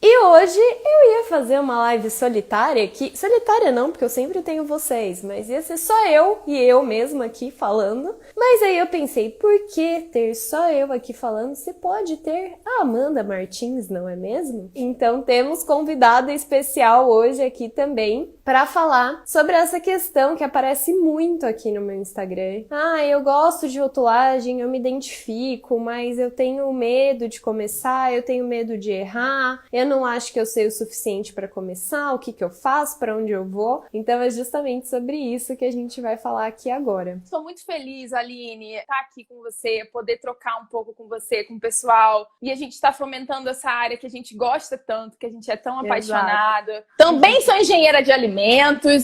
E hoje eu ia fazer uma live solitária aqui. Solitária não, porque eu sempre tenho vocês, mas ia ser só eu e eu mesma aqui falando. Mas aí eu pensei, por que ter só eu aqui falando se pode ter a Amanda Martins, não é mesmo? Então temos convidada especial hoje aqui também para falar sobre essa questão que aparece muito aqui no meu Instagram. Ah, eu gosto de rotulagem, eu me identifico, mas eu tenho medo de começar, eu tenho medo de errar, eu não acho que eu sei o suficiente para começar, o que que eu faço, para onde eu vou. Então é justamente sobre isso que a gente vai falar aqui agora. Estou muito feliz, Aline, estar aqui com você, poder trocar um pouco com você, com o pessoal. E a gente está fomentando essa área que a gente gosta tanto, que a gente é tão apaixonado. Também sou engenheira de alimentos,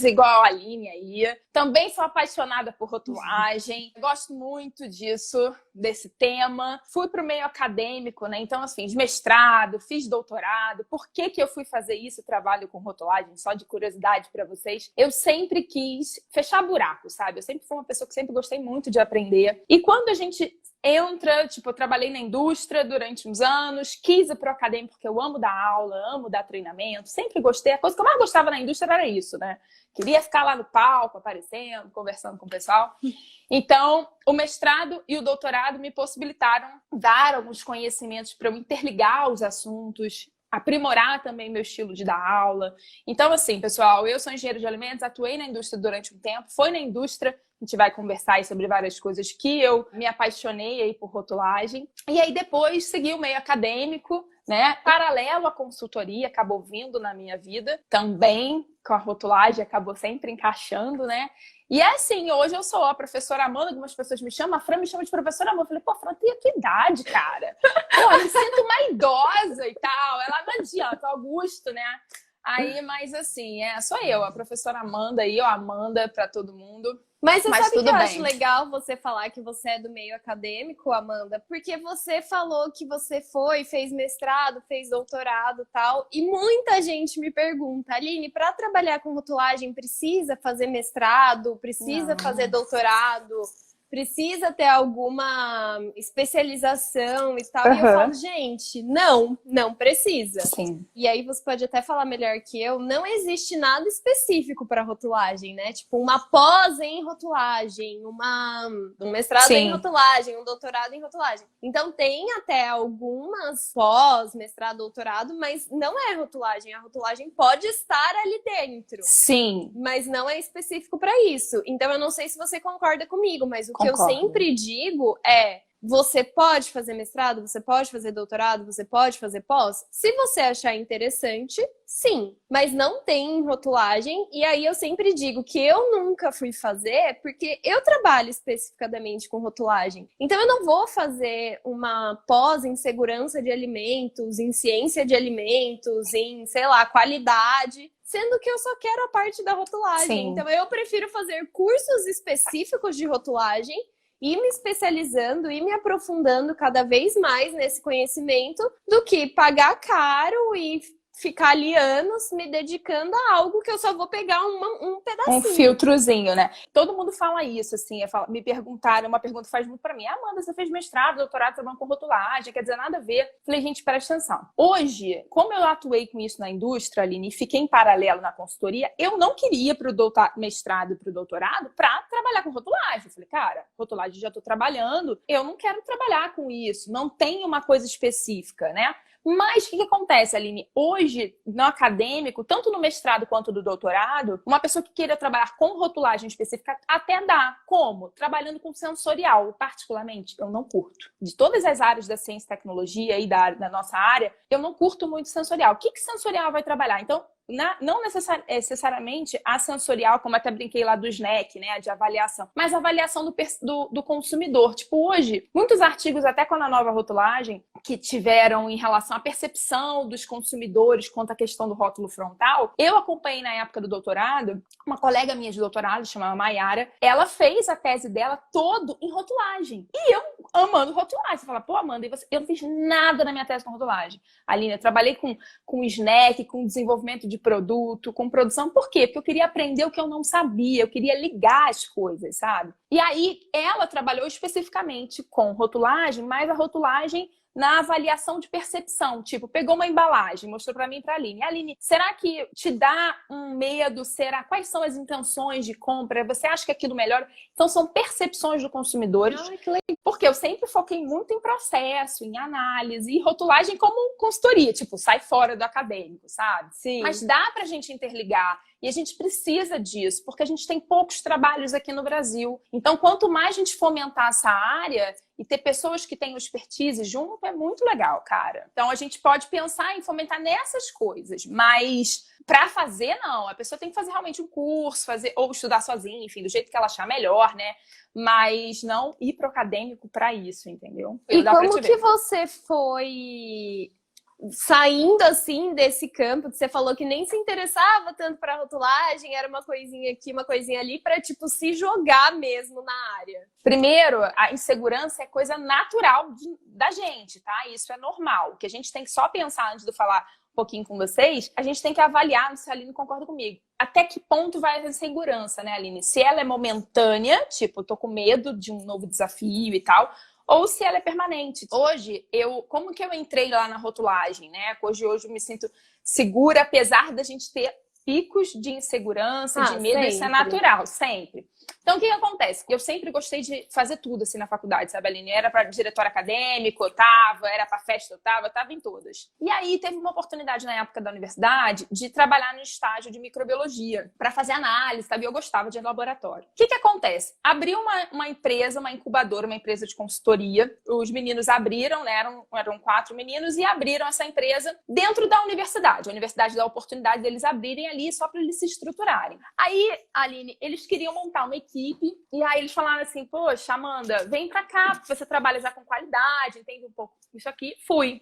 igual a Aline aí. Também sou apaixonada por rotulagem. Gosto muito disso, desse tema. Fui para o meio acadêmico, né? Então, assim, fiz mestrado, fiz doutorado. Por que que eu fui fazer isso? Trabalho com rotulagem, só de curiosidade para vocês. Eu sempre quis fechar buracos, sabe? Eu sempre fui uma pessoa que sempre gostei muito de aprender. E quando a gente entra, tipo, eu trabalhei na indústria durante uns anos, quis ir pro acadêmico porque eu amo dar aula, amo dar treinamento, sempre gostei. A coisa que eu mais gostava na indústria era isso, né? Queria ficar lá no palco, aparecendo, conversando com o pessoal. Então, o mestrado e o doutorado me possibilitaram dar alguns conhecimentos para eu interligar os assuntos, aprimorar também meu estilo de dar aula. Então, assim, pessoal, eu sou engenheiro de alimentos, atuei na indústria durante um tempo, foi na indústria, a gente vai conversar aí sobre várias coisas que eu me apaixonei aí por rotulagem. E aí depois segui o meio acadêmico, né? Paralelo à consultoria, acabou vindo na minha vida também, com a rotulagem, acabou sempre encaixando, né? E é assim, hoje eu sou a professora Amanda, algumas pessoas me chamam, a Fran me chama de professora Amanda. Eu falei, pô, Fran, tem a tua idade, cara. Pô, eu me sinto uma idosa e tal. Ela não adianta, Augusto, né? Aí, mas assim, sou eu, a professora Amanda aí, ó, Amanda pra todo mundo. Mas você sabe que tudo eu bem. acho legal você falar que você é do meio acadêmico, Amanda, porque você falou que você fez mestrado, fez doutorado e tal, e muita gente me pergunta, Aline, para trabalhar com rotulagem precisa fazer mestrado, precisa fazer doutorado, precisa ter alguma especialização e tal. E eu falo, gente, não precisa. Sim. E aí você pode até falar melhor que eu, não existe nada específico para rotulagem, né? Tipo, uma pós em rotulagem, um mestrado em rotulagem, um doutorado em rotulagem. Então tem até algumas pós, mestrado, doutorado, mas não é rotulagem. A rotulagem pode estar ali dentro. Sim. Mas não é específico para isso. Então eu não sei se você concorda comigo, mas o que eu Concordo. sempre digo é: você pode fazer mestrado, você pode fazer doutorado, você pode fazer pós? Se você achar interessante, sim. Mas não tem rotulagem. E aí eu sempre digo que eu nunca fui fazer porque eu trabalho especificadamente com rotulagem. Então eu não vou fazer uma pós em segurança de alimentos, em ciência de alimentos, em, sei lá, qualidade, sendo que eu só quero a parte da rotulagem. Sim. Então eu prefiro fazer cursos específicos de rotulagem e me especializando e me aprofundando cada vez mais nesse conhecimento do que pagar caro e ficar ali anos me dedicando a algo que eu só vou pegar um pedacinho. Um filtrozinho, né? Todo mundo fala isso, assim. Me perguntaram, uma pergunta faz muito pra mim. Amanda, você fez mestrado, doutorado, trabalhando com rotulagem, quer dizer, nada a ver. Falei, gente, presta atenção. Hoje, como eu atuei com isso na indústria, Aline, e fiquei em paralelo na consultoria, eu não queria pro mestrado e pro doutorado pra trabalhar com rotulagem. Eu falei, cara, rotulagem já tô trabalhando, eu não quero trabalhar com isso, não tem uma coisa específica, né? Mas o que acontece, Aline? Hoje, no acadêmico, tanto no mestrado quanto no doutorado, uma pessoa que queira trabalhar com rotulagem específica até dá. Como? Trabalhando com sensorial. Particularmente, eu não curto. De todas as áreas da ciência e tecnologia e da nossa área, eu não curto muito sensorial. O que sensorial vai trabalhar? Então, não necessariamente a sensorial, como até brinquei lá do SNEC, né, de avaliação, mas a avaliação do consumidor. Tipo, hoje, muitos artigos, até com a nova rotulagem, que tiveram em relação à percepção dos consumidores quanto à questão do rótulo frontal, eu acompanhei na época do doutorado, uma colega minha de doutorado, chamada Maiara, ela fez a tese dela todo em rotulagem. E eu, amando rotulagem, você fala, pô, Amanda, eu não fiz nada na minha tese com rotulagem. Aline, eu trabalhei com SNEC, com desenvolvimento de produto, com produção. Por quê? Porque eu queria aprender o que eu não sabia, eu queria ligar as coisas, sabe? E aí, ela trabalhou especificamente com rotulagem, mas a rotulagem na avaliação de percepção. Tipo, pegou uma embalagem, mostrou pra mim e pra Aline. Aline, será que te dá um medo? Quais são as intenções de compra? Você acha que aquilo melhora? Então, são percepções do consumidor. Ai, que legal. Porque eu sempre foquei muito em processo, em análise e rotulagem como consultoria. Tipo, sai fora do acadêmico, sabe? Sim. Mas dá pra gente interligar. E a gente precisa disso, porque a gente tem poucos trabalhos aqui no Brasil. Então, quanto mais a gente fomentar essa área e ter pessoas que têm expertise junto, é muito legal, cara. Então, a gente pode pensar em fomentar nessas coisas, mas para fazer, não. A pessoa tem que fazer realmente um curso, ou estudar sozinha, enfim, do jeito que ela achar melhor, né? Mas não ir pro acadêmico para isso, entendeu? E como que você foi saindo assim desse campo, que você falou que nem se interessava tanto pra rotulagem, era uma coisinha aqui, uma coisinha ali, pra tipo se jogar mesmo na área? Primeiro, a insegurança é coisa natural da gente, tá? Isso é normal. O que a gente tem que só pensar antes de eu falar um pouquinho com vocês, a gente tem que avaliar, não sei se a Aline concorda comigo, até que ponto vai essa insegurança, né, Aline? Se ela é momentânea, tipo, tô com medo de um novo desafio e tal, ou se ela é permanente. Hoje, como que eu entrei lá na rotulagem, né? Hoje eu me sinto segura, apesar da gente ter picos de insegurança, de medo, sempre. Isso é natural, sempre. Então, o que acontece? Eu sempre gostei de fazer tudo assim na faculdade, sabe, Aline? Era para diretório acadêmico, eu tava, era para festa, eu tava em todas. E aí, teve uma oportunidade na época da universidade de trabalhar no estágio de microbiologia, para fazer análise, sabe? Eu gostava de laboratório. O que acontece? Abriu uma empresa, uma incubadora, uma empresa de consultoria. Os meninos abriram, né? Eram 4 meninos e abriram essa empresa dentro da universidade. A universidade dá a oportunidade deles abrirem ali só para eles se estruturarem. Aí, Aline, eles queriam montar uma equipe e aí eles falaram assim, poxa, Amanda, vem pra cá, porque você trabalha já com qualidade, entende um pouco isso aqui. Fui.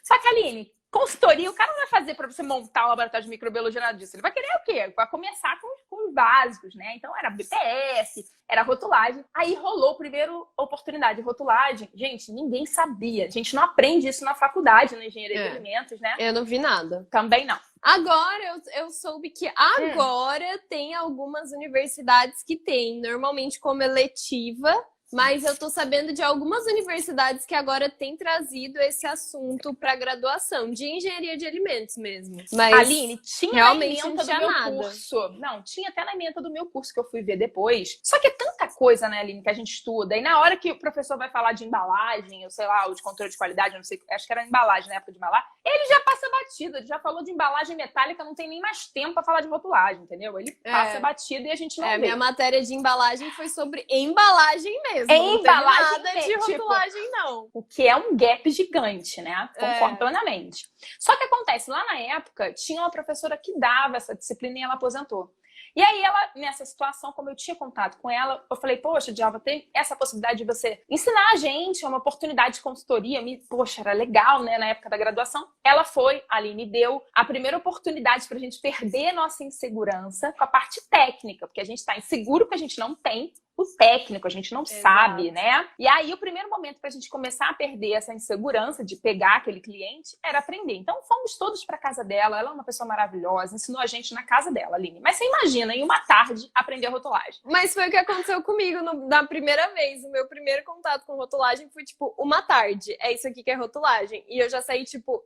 Só que, Aline, consultoria, o cara não vai fazer pra você montar um laboratório de microbiologia, nada disso. Ele vai querer o quê? Vai começar com os básicos, né? Então era BPS, era rotulagem. Aí rolou a primeira oportunidade de rotulagem. Gente, ninguém sabia. A gente não aprende isso na faculdade, na engenharia de alimentos, né? Eu não vi nada. Também não. Agora, eu soube que agora tem algumas universidades que tem, normalmente como eletiva, mas eu tô sabendo de algumas universidades que agora têm trazido esse assunto para graduação, de engenharia de alimentos mesmo. Mas Aline, tinha realmente na não ementa tinha do meu nada. curso. Não, tinha até na ementa do meu curso que eu fui ver depois. Só que é tanta coisa, né, Aline, que a gente estuda. E na hora que o professor vai falar de embalagem, eu sei lá, ou de controle de qualidade, eu não sei, acho que era embalagem na época de embalar, ele já passa batido. Ele já falou de embalagem metálica, não tem nem mais tempo para falar de rotulagem, entendeu? Ele passa batido e a gente não vê. Minha matéria de embalagem foi sobre embalagem mesmo. Embalagem nada de rotulagem, não. O que é um gap gigante, né? Concordo plenamente. Só que acontece, lá na época, tinha uma professora que dava essa disciplina e ela aposentou. E aí ela, nessa situação, como eu tinha contato com ela, eu falei, poxa, Djalma, tem essa possibilidade de você ensinar a gente, é uma oportunidade de consultoria. Poxa, era legal, né, na época da graduação. Ela foi, a Aline deu a primeira oportunidade pra gente perder nossa insegurança com a parte técnica, porque a gente tá inseguro porque a gente não tem o técnico, a gente não sabe, né? E aí, o primeiro momento pra gente começar a perder essa insegurança de pegar aquele cliente era aprender. Então, fomos todos pra casa dela, ela é uma pessoa maravilhosa, ensinou a gente na casa dela, Aline. Mas você imagina, em uma tarde, aprender a rotulagem. Mas foi o que aconteceu comigo na primeira vez. O meu primeiro contato com rotulagem foi, tipo, uma tarde. É isso aqui que é rotulagem. E eu já saí, tipo...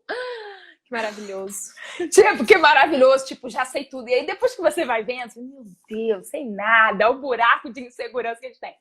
Que maravilhoso. Tipo, que maravilhoso. Tipo, já sei tudo. E aí, depois que você vai vendo, assim, meu Deus, sei nada. É o buraco de insegurança que a gente tem.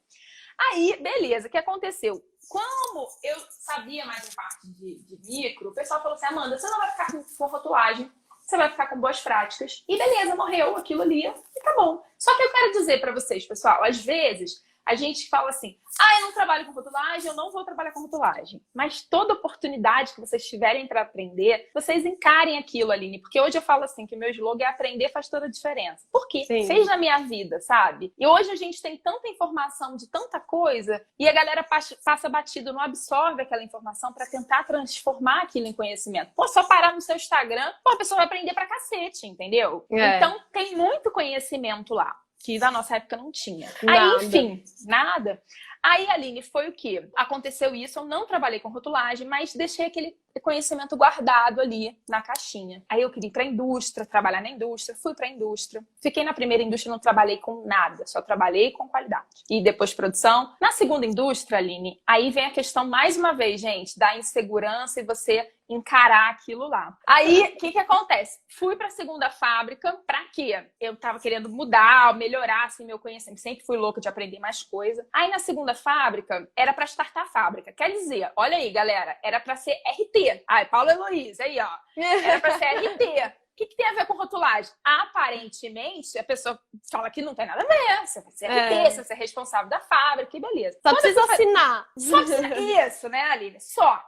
Aí, beleza. O que aconteceu? Como eu sabia mais a parte de micro, o pessoal falou assim, Amanda, você não vai ficar com rotulagem. Você vai ficar com boas práticas. E beleza, morreu aquilo ali. E tá bom. Só que eu quero dizer pra vocês, pessoal, às vezes... A gente fala assim, eu não trabalho com rotulagem, eu não vou trabalhar com rotulagem. Mas toda oportunidade que vocês tiverem para aprender, vocês encarem aquilo, Aline. Porque hoje eu falo assim, que o meu slogan é aprender faz toda a diferença. Por quê? Sim. Fez na minha vida, sabe? E hoje a gente tem tanta informação de tanta coisa e a galera passa batido, não absorve aquela informação para tentar transformar aquilo em conhecimento. Pô, só parar no seu Instagram, a pessoa vai aprender pra cacete, entendeu? Então tem muito conhecimento lá. que da nossa época não tinha. Nada. Aí, enfim, nada. Aí, Aline, foi o quê? Aconteceu isso, eu não trabalhei com rotulagem, mas deixei aquele conhecimento guardado ali na caixinha. Aí eu queria ir pra indústria, trabalhar na indústria, fui pra indústria. Fiquei na primeira indústria, não trabalhei com nada, só trabalhei com qualidade. E depois produção. Na segunda indústria, Aline, aí vem a questão, mais uma vez, gente, da insegurança e você encarar aquilo lá. Aí, o que acontece? Fui pra segunda fábrica, pra quê? Eu tava querendo mudar, melhorar, assim, meu conhecimento. Sempre fui louca de aprender mais coisa. Aí, na segunda fábrica, era pra startar a fábrica. Quer dizer, olha aí, galera, era pra ser RT. Ai, Paulo Heloísa, aí, ó. Era pra ser RT. O que tem a ver com rotulagem? Aparentemente, a pessoa fala que não tem nada a ver. Você vai ser RT, você vai ser responsável da fábrica, e beleza. Só precisa assinar. Só precisa... Isso, né, Aline? Só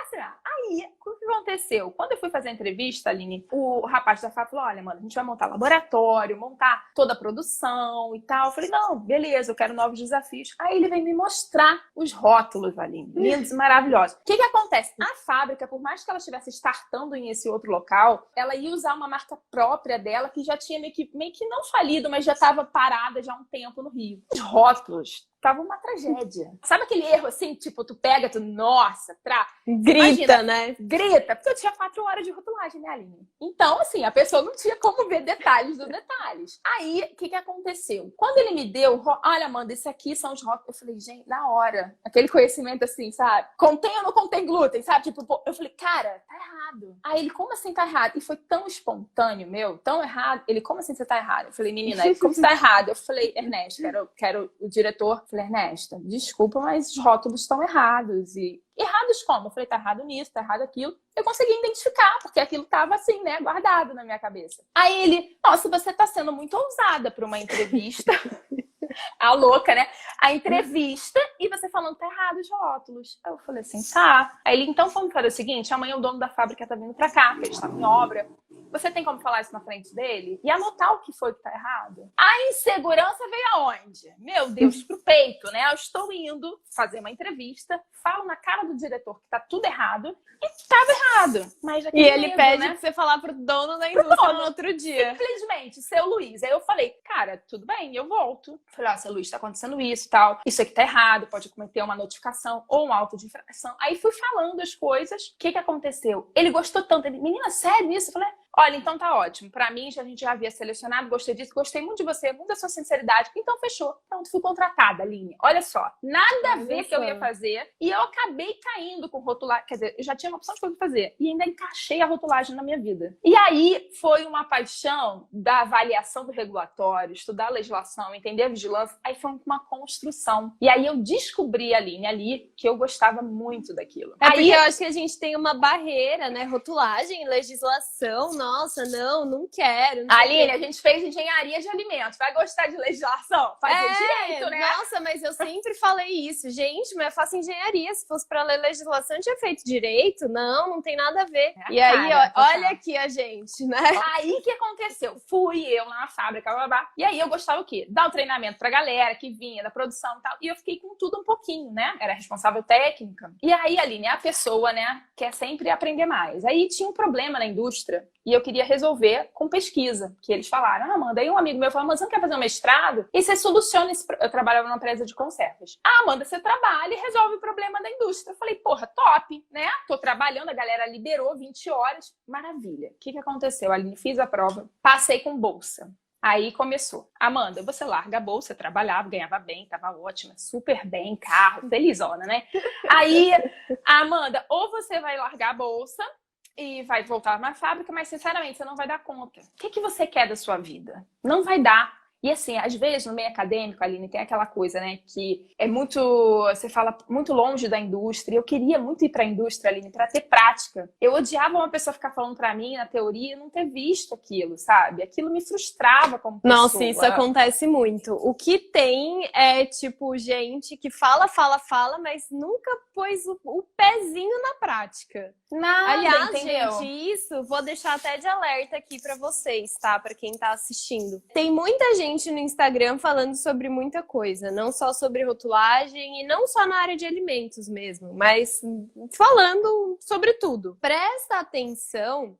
assinar. Aí, o que aconteceu? Quando eu fui fazer a entrevista, Aline, o rapaz da fábrica falou, olha, mano, a gente vai montar laboratório, montar toda a produção e tal. Eu falei, não, beleza, eu quero novos desafios. Aí ele veio me mostrar os rótulos, Aline, lindos e maravilhosos. O que acontece? A fábrica, por mais que ela estivesse startando em esse outro local, ela ia usar uma marca própria dela que já tinha meio que não falido, mas já estava parada já há um tempo no Rio. Os rótulos tava uma tragédia. Sabe aquele erro assim, tipo, tu pega, nossa, grita, imagina, né? Grita, porque eu tinha 4 horas de rotulagem, né, Aline? Então, assim, a pessoa não tinha como ver detalhes dos detalhes. Aí, o que aconteceu? Quando ele me deu, olha, Amanda, esse aqui são os rótulos. Eu falei, gente, na hora. Aquele conhecimento assim, sabe? Contém ou não contém glúten, sabe? Tipo, eu falei, cara, tá errado. Aí ele, como assim tá errado? E foi tão espontâneo, meu, tão errado. Ele, como assim você tá errado? Eu falei, menina, como você tá errado? Eu falei, Ernesto, quero o diretor. Eu falei, Ernesto, desculpa, mas os rótulos estão errados. E errados como? Eu falei, tá errado nisso, tá errado aquilo. Eu consegui identificar, porque aquilo tava assim, né, guardado na minha cabeça. Aí ele, nossa, você tá sendo muito ousada para uma entrevista. A louca, né? A entrevista e você falando tá errado os rótulos. Aí eu falei assim, tá. Aí ele, então vamos fazer o seguinte, amanhã o dono da fábrica tá vindo pra cá, porque ele está em obra. Você tem como falar isso na frente dele? E anotar o que foi que tá errado? A insegurança veio aonde? Meu Deus, pro peito, né? Eu estou indo fazer uma entrevista, falo na cara do diretor que tá tudo errado e tava errado. Mas e ele medo, pede né? pra você falar pro dono da indústria no outro dia. Simplesmente, seu Luiz. Aí eu falei, cara, tudo bem, eu volto. Falei, ó, seu Luiz, tá acontecendo isso e tal. Isso aqui tá errado, pode cometer uma notificação ou um auto de infração. Aí fui falando as coisas. O que aconteceu? Ele gostou tanto. Ele, menina, sério isso? Eu falei, olha, então tá ótimo. Pra mim, a gente já havia selecionado, gostei disso, gostei muito de você, muito da sua sinceridade. Então, fechou. Pronto, fui contratada, Aline. Olha só, nada a ver que eu ia fazer. E eu acabei caindo com rotulagem. Quer dizer, eu já tinha uma opção de coisa pra fazer. E ainda encaixei a rotulagem na minha vida. E aí, foi uma paixão da avaliação do regulatório, estudar a legislação, entender a vigilância. Aí foi uma construção. E aí eu descobri, Aline, ali, que eu gostava muito daquilo. É aí, porque eu acho que a gente tem uma barreira, né? Rotulagem, legislação, nossa, não quero. Não Aline, a gente fez engenharia de alimentos. Vai gostar de legislação? Fazer direito, né? Nossa, mas eu sempre falei isso. Gente, mas eu faço engenharia. Se fosse pra ler legislação, eu tinha feito direito. Não tem nada a ver. E aí, olha aqui a gente, né? Aí, o que aconteceu? Fui eu lá na fábrica, blá, blá, blá. E aí, eu gostava o quê? Dar o treinamento pra galera que vinha da produção e tal. E eu fiquei com tudo um pouquinho, né? Era responsável técnica. E aí, Aline, a pessoa, né, quer sempre aprender mais. Aí, tinha um problema na indústria e eu queria resolver com pesquisa. Que eles falaram, Amanda, aí um amigo meu falou, mas você não quer fazer um mestrado? E você soluciona esse... Eu trabalhava numa empresa de conservas. Amanda, você trabalha e resolve o problema da indústria. Eu falei, porra, top, né? Tô trabalhando, a galera liberou 20 horas. Maravilha. O que aconteceu? Ali fiz a prova, passei com bolsa. Aí começou. Amanda, você larga a bolsa, trabalhava, ganhava bem, tava ótima, super bem, carro, felizona, né? Aí, Amanda, ou você vai largar a bolsa e vai voltar na fábrica, mas sinceramente você não vai dar conta. O que você quer da sua vida? Não vai dar. E assim, às vezes no meio acadêmico, Aline, tem aquela coisa, né, que é muito, você fala muito longe da indústria. Eu queria muito ir para a indústria, Aline, para ter prática. Eu odiava uma pessoa ficar falando para mim na teoria e não ter visto aquilo, sabe? Aquilo me frustrava como pessoa. Nossa, isso acontece muito. O que tem é, tipo, gente que fala, mas nunca pôs o pezinho na prática. Nada, aliás, entendeu? Gente, isso vou deixar até de alerta aqui pra vocês, tá? Pra quem tá assistindo. Tem muita gente no Instagram falando sobre muita coisa, não só sobre rotulagem e não só na área de alimentos mesmo, mas falando sobre tudo. Presta atenção,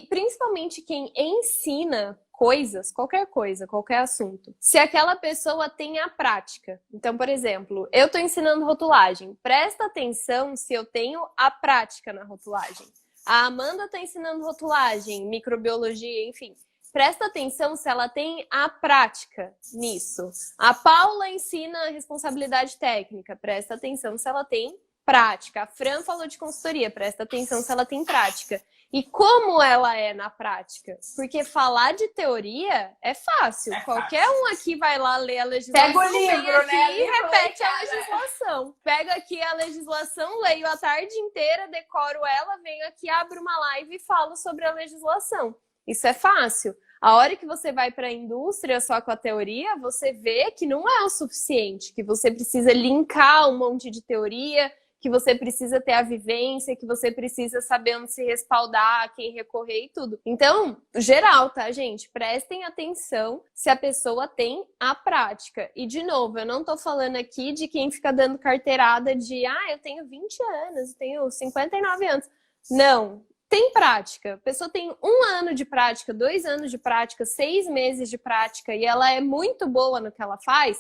principalmente quem ensina coisas, qualquer coisa, qualquer assunto, se aquela pessoa tem a prática. Então, por exemplo, eu estou ensinando rotulagem. Presta atenção se eu tenho a prática na rotulagem. A Amanda está ensinando rotulagem, microbiologia, enfim. Presta atenção se ela tem a prática nisso. A Paula ensina responsabilidade técnica. Presta atenção se ela tem prática. A Fran falou de consultoria. Presta atenção se ela tem prática. E como ela é na prática? Porque falar de teoria é fácil. Qualquer um aqui vai lá ler a legislação, pega o livro, vem aqui né? e repete a legislação. Pega aqui a legislação, leio a tarde inteira, decoro ela, venho aqui, abro uma live e falo sobre a legislação. Isso é fácil. A hora que você vai para a indústria só com a teoria, você vê que não é o suficiente, que você precisa linkar um monte de teoria, que você precisa ter a vivência, que você precisa saber onde se respaldar, quem recorrer e tudo. Então, geral, tá, gente? Prestem atenção se a pessoa tem a prática. E, de novo, eu não tô falando aqui de quem fica dando carteirada de eu tenho 20 anos, eu tenho 59 anos. Não. Tem prática. A pessoa tem 1 ano de prática, 2 anos de prática, 6 meses de prática e ela é muito boa no que ela faz,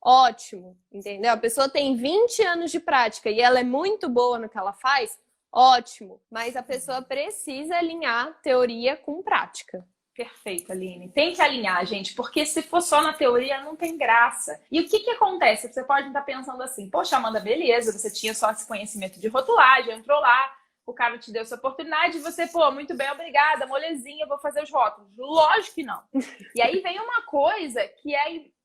ótimo, entendeu? A pessoa tem 20 anos de prática e ela é muito boa no que ela faz, ótimo. Mas a pessoa precisa alinhar teoria com prática. Perfeito, Aline. Tem que alinhar, gente, porque se for só na teoria, não tem graça. E o que acontece? Você pode estar pensando assim, poxa, Amanda, beleza, você tinha só esse conhecimento de rotulagem, entrou lá, o cara te deu essa oportunidade e você, muito bem, obrigada, molezinha, vou fazer os rótulos. Lógico que não. E aí vem uma coisa que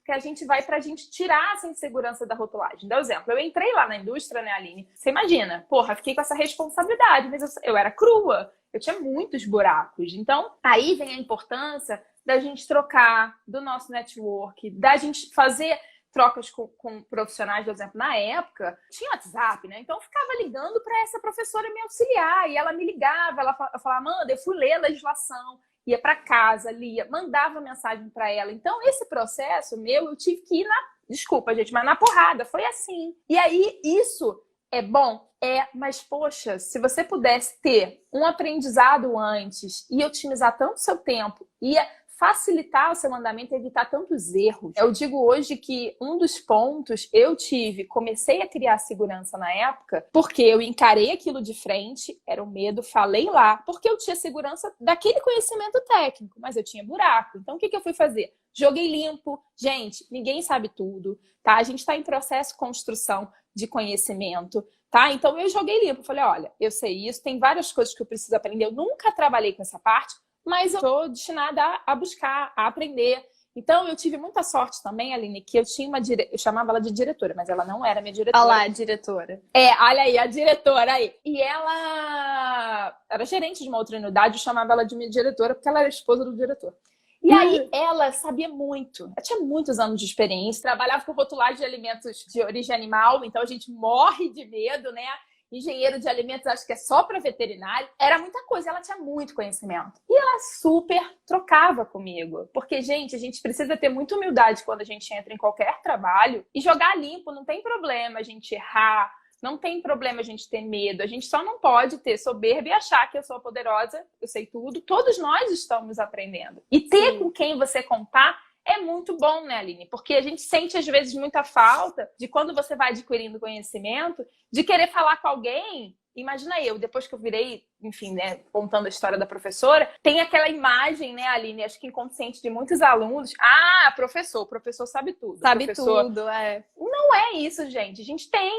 a gente vai pra gente tirar essa insegurança da rotulagem. Dá exemplo, eu entrei lá na indústria, né, Aline? Você imagina, fiquei com essa responsabilidade, mas eu era crua, eu tinha muitos buracos. Então, aí vem a importância da gente trocar, do nosso network, da gente fazer trocas com profissionais, por exemplo, na época, tinha WhatsApp, né? Então eu ficava ligando para essa professora me auxiliar, e ela me ligava, ela falava, Amanda, eu fui ler a legislação, ia para casa, lia, mandava mensagem para ela. Então esse processo meu, eu tive que ir desculpa, gente, mas na porrada, foi assim. E aí isso é bom? Mas poxa, se você pudesse ter um aprendizado antes e otimizar tanto o seu tempo, ia facilitar o seu andamento e evitar tantos erros. Eu digo hoje que um dos pontos comecei a criar segurança na época, porque eu encarei aquilo de frente, era o medo, falei lá, porque eu tinha segurança daquele conhecimento técnico, mas eu tinha buraco. Então o que eu fui fazer? Joguei limpo. Gente, ninguém sabe tudo, tá? A gente está em processo de construção de conhecimento, tá? Então eu joguei limpo. Falei, olha, eu sei isso, tem várias coisas que eu preciso aprender, eu nunca trabalhei com essa parte, mas eu estou destinada a buscar, a aprender. Então, eu tive muita sorte também, Aline, que eu tinha eu chamava ela de diretora, mas ela não era minha diretora. Olha lá, a diretora. Olha aí, a diretora aí. E ela era gerente de uma outra unidade, eu chamava ela de minha diretora, porque ela era esposa do diretor. E aí, ela sabia muito. Ela tinha muitos anos de experiência, trabalhava com rotulagem de alimentos de origem animal, então a gente morre de medo, né? Engenheiro de alimentos, acho que é só para veterinário. Era muita coisa, ela tinha muito conhecimento. E ela super trocava comigo. Porque, gente, a gente precisa ter muita humildade quando a gente entra em qualquer trabalho e jogar limpo. Não tem problema a gente errar, não tem problema a gente ter medo. A gente só não pode ter soberba e achar que eu sou poderosa, eu sei tudo. Todos nós estamos aprendendo. E ter com quem você contar é muito bom, né, Aline? Porque a gente sente, às vezes, muita falta de quando você vai adquirindo conhecimento, de querer falar com alguém. Imagina eu, depois que eu virei, enfim, né, contando a história da professora, tem aquela imagem, né, Aline, acho que inconsciente de muitos alunos. O professor sabe tudo. Sabe professor... tudo, Não é isso, gente.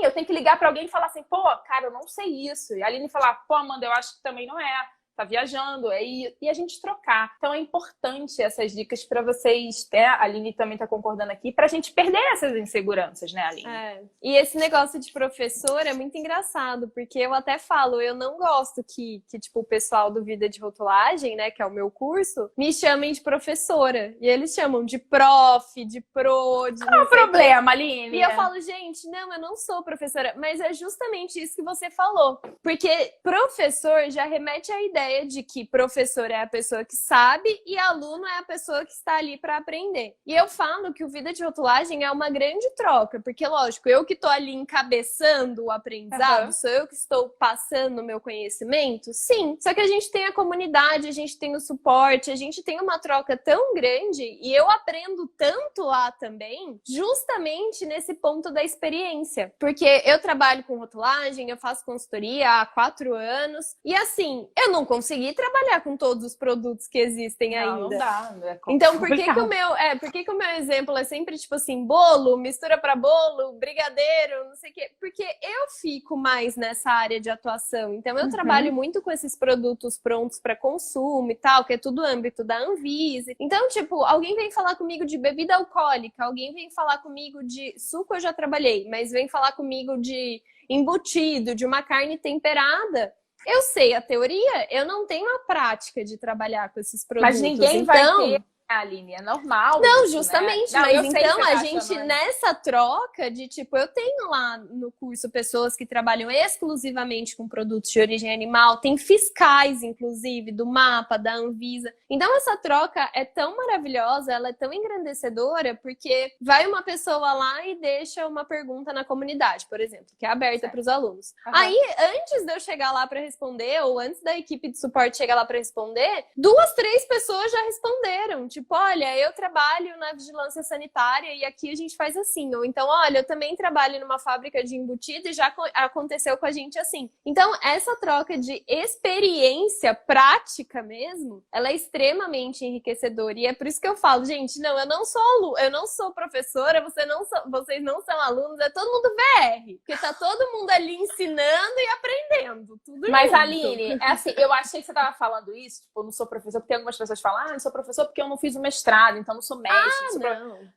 Eu tenho que ligar para alguém e falar assim, cara, eu não sei isso. E a Aline falar, Amanda, eu acho que também não é. Tá viajando, e a gente trocar. Então é importante essas dicas para vocês, né? A Aline também tá concordando aqui, pra gente perder essas inseguranças, né, Aline? E esse negócio de professor é muito engraçado, porque eu até falo, eu não gosto que tipo, o pessoal do Vida de Rotulagem, né, que é o meu curso, me chamem de professora. E eles chamam de prof, de pro, de... Qual é o problema, Aline? E eu falo, gente, não, eu não sou professora. Mas é justamente isso que você falou. Porque professor já remete à ideia ideia de que professor é a pessoa que sabe e aluno é a pessoa que está ali para aprender. E eu falo que o Vida de Rotulagem é uma grande troca, porque, lógico, eu que estou ali encabeçando o aprendizado, sou eu que estou passando o meu conhecimento, sim. Só que a gente tem a comunidade, a gente tem o suporte, a gente tem uma troca tão grande e eu aprendo tanto lá também, justamente nesse ponto da experiência. Porque eu trabalho com rotulagem, eu faço consultoria há 4 anos e assim, eu não consegui trabalhar com todos os produtos que existem ainda. Não dá, é então, por que o meu exemplo é sempre tipo assim, bolo, mistura para bolo, brigadeiro, não sei o quê? Porque eu fico mais nessa área de atuação. Então, eu trabalho muito com esses produtos prontos para consumo e tal, que é tudo âmbito da Anvisa. Então, tipo, alguém vem falar comigo de bebida alcoólica, alguém vem falar comigo de suco, eu já trabalhei, mas vem falar comigo de embutido, de uma carne temperada. Eu sei a teoria, eu não tenho a prática de trabalhar com esses produtos. Mas ninguém vai ter, Aline, é normal. Não, isso, justamente, né? mas não, então a gente, nessa troca de, tipo, eu tenho lá no curso pessoas que trabalham exclusivamente com produtos de origem animal, tem fiscais, inclusive, do MAPA, da Anvisa. Então, essa troca é tão maravilhosa, ela é tão engrandecedora, porque vai uma pessoa lá e deixa uma pergunta na comunidade, por exemplo, que é aberta para os alunos. Aí, antes de eu chegar lá para responder, ou antes da equipe de suporte chegar lá para responder, 2, 3 pessoas já responderam. Tipo, olha, eu trabalho na vigilância sanitária e aqui a gente faz assim. Ou então, olha, eu também trabalho numa fábrica de embutido e já aconteceu com a gente assim. Então, essa troca de experiência prática mesmo, ela é extremamente enriquecedora. E é por isso que eu falo, gente, não, eu não sou professora, vocês não são alunos, é todo mundo VR. Porque tá todo mundo ali ensinando e aprendendo. Tudo Mas, junto. Aline, é assim, eu achei que você tava falando isso, tipo, eu não sou professor, porque tem algumas pessoas que falam, não sou professor porque eu não fiz o mestrado, então não sou mestre.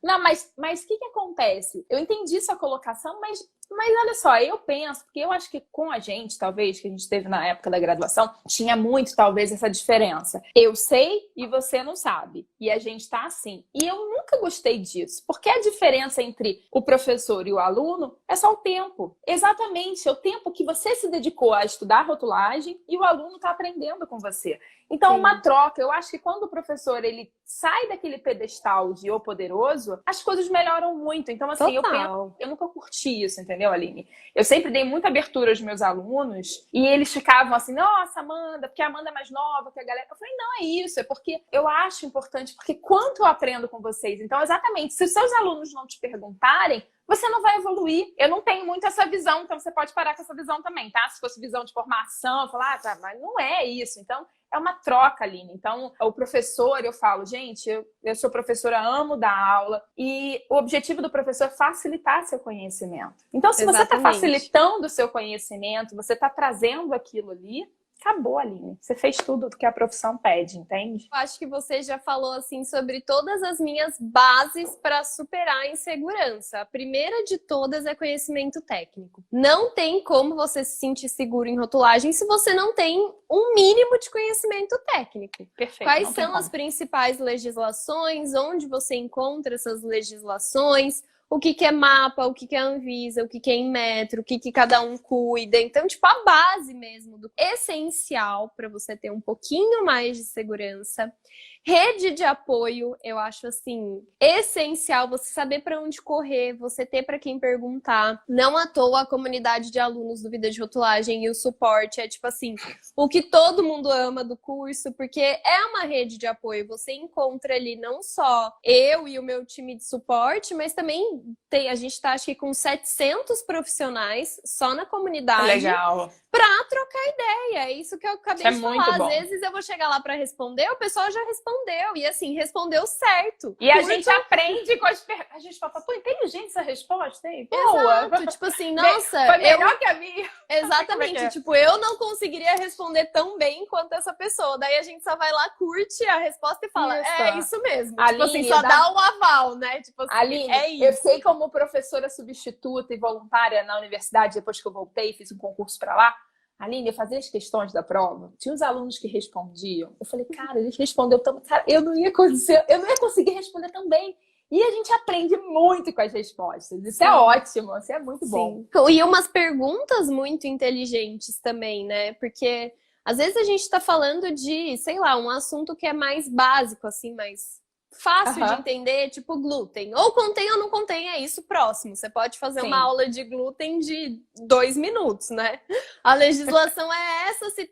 Não, mas o que acontece? Eu entendi sua colocação, mas olha só, eu penso, porque eu acho que com a gente, talvez, que a gente teve na época da graduação, tinha muito, talvez, essa diferença. Eu sei e você não sabe. E a gente tá assim. E eu nunca gostei disso, porque a diferença entre o professor e o aluno é só o tempo. Exatamente, é o tempo que você se dedicou a estudar rotulagem e o aluno tá aprendendo com você. Então, uma troca. Eu acho que quando o professor ele sai daquele pedestal de o poderoso, as coisas melhoram muito. Então, assim, eu nunca curti isso, entendeu, Aline? Eu sempre dei muita abertura aos meus alunos e eles ficavam assim, nossa, Amanda, porque a Amanda é mais nova que a galera. Eu falei, não é isso, é porque eu acho importante, porque quanto eu aprendo com vocês. Então, exatamente, se os seus alunos não te perguntarem, você não vai evoluir. Eu não tenho muito essa visão, então você pode parar com essa visão também, tá? Se fosse visão de formação, eu falar, tá, mas não é isso. Então, é uma troca, Aline. Então, o professor, eu falo, gente, eu sou professora, amo dar aula, e o objetivo do professor é facilitar seu conhecimento. Então, se você está facilitando o seu conhecimento, você está trazendo aquilo ali, acabou, Aline. Você fez tudo que a profissão pede, entende? Eu acho que você já falou assim sobre todas as minhas bases para superar a insegurança. A primeira de todas é conhecimento técnico. Não tem como você se sentir seguro em rotulagem se você não tem um mínimo de conhecimento técnico. Perfeito. Quais são as principais legislações? Onde você encontra essas legislações? O que é MAPA, o que é Anvisa, o que é Inmetro, o que cada um cuida. Então, tipo, a base mesmo, do essencial para você ter um pouquinho mais de segurança. Rede de apoio, eu acho assim, essencial você saber para onde correr, você ter para quem perguntar. Não à toa a comunidade de alunos do Vida de Rotulagem e o suporte é tipo assim, o que todo mundo ama do curso, porque é uma rede de apoio. Você encontra ali não só eu e o meu time de suporte, mas também a gente tá acho que com 700 profissionais só na comunidade. Legal. Pra trocar ideia. É isso que eu acabei de falar. Às vezes eu vou chegar lá pra responder, o pessoal já respondeu. E assim, respondeu certo. E a gente aprende com as perguntas. A gente fala, pô, inteligente essa resposta, hein? Boa. Exato. Tipo assim, nossa. Foi melhor que a minha. Exatamente. Tipo, eu não conseguiria responder tão bem quanto essa pessoa. Daí a gente só vai lá, curte a resposta e fala, é isso mesmo. Aline, tipo assim, só dá um aval, né? Tipo assim, Aline, é isso. Eu sei como professora substituta e voluntária na universidade, depois que eu voltei, fiz um concurso pra lá. Aline, eu fazia as questões da prova, tinha os alunos que respondiam. Eu falei, cara, eles responderam tão... Cara, eu não ia conseguir responder tão bem. E a gente aprende muito com as respostas. Isso é ótimo, isso é muito bom. E umas perguntas muito inteligentes também, né? Porque Às vezes a gente tá falando de, sei lá, um assunto que é mais básico, assim, mais fácil de entender, tipo glúten. Ou contém ou não contém, é isso próximo. Você pode fazer uma aula de glúten de 2 minutos, né? A legislação é essa, se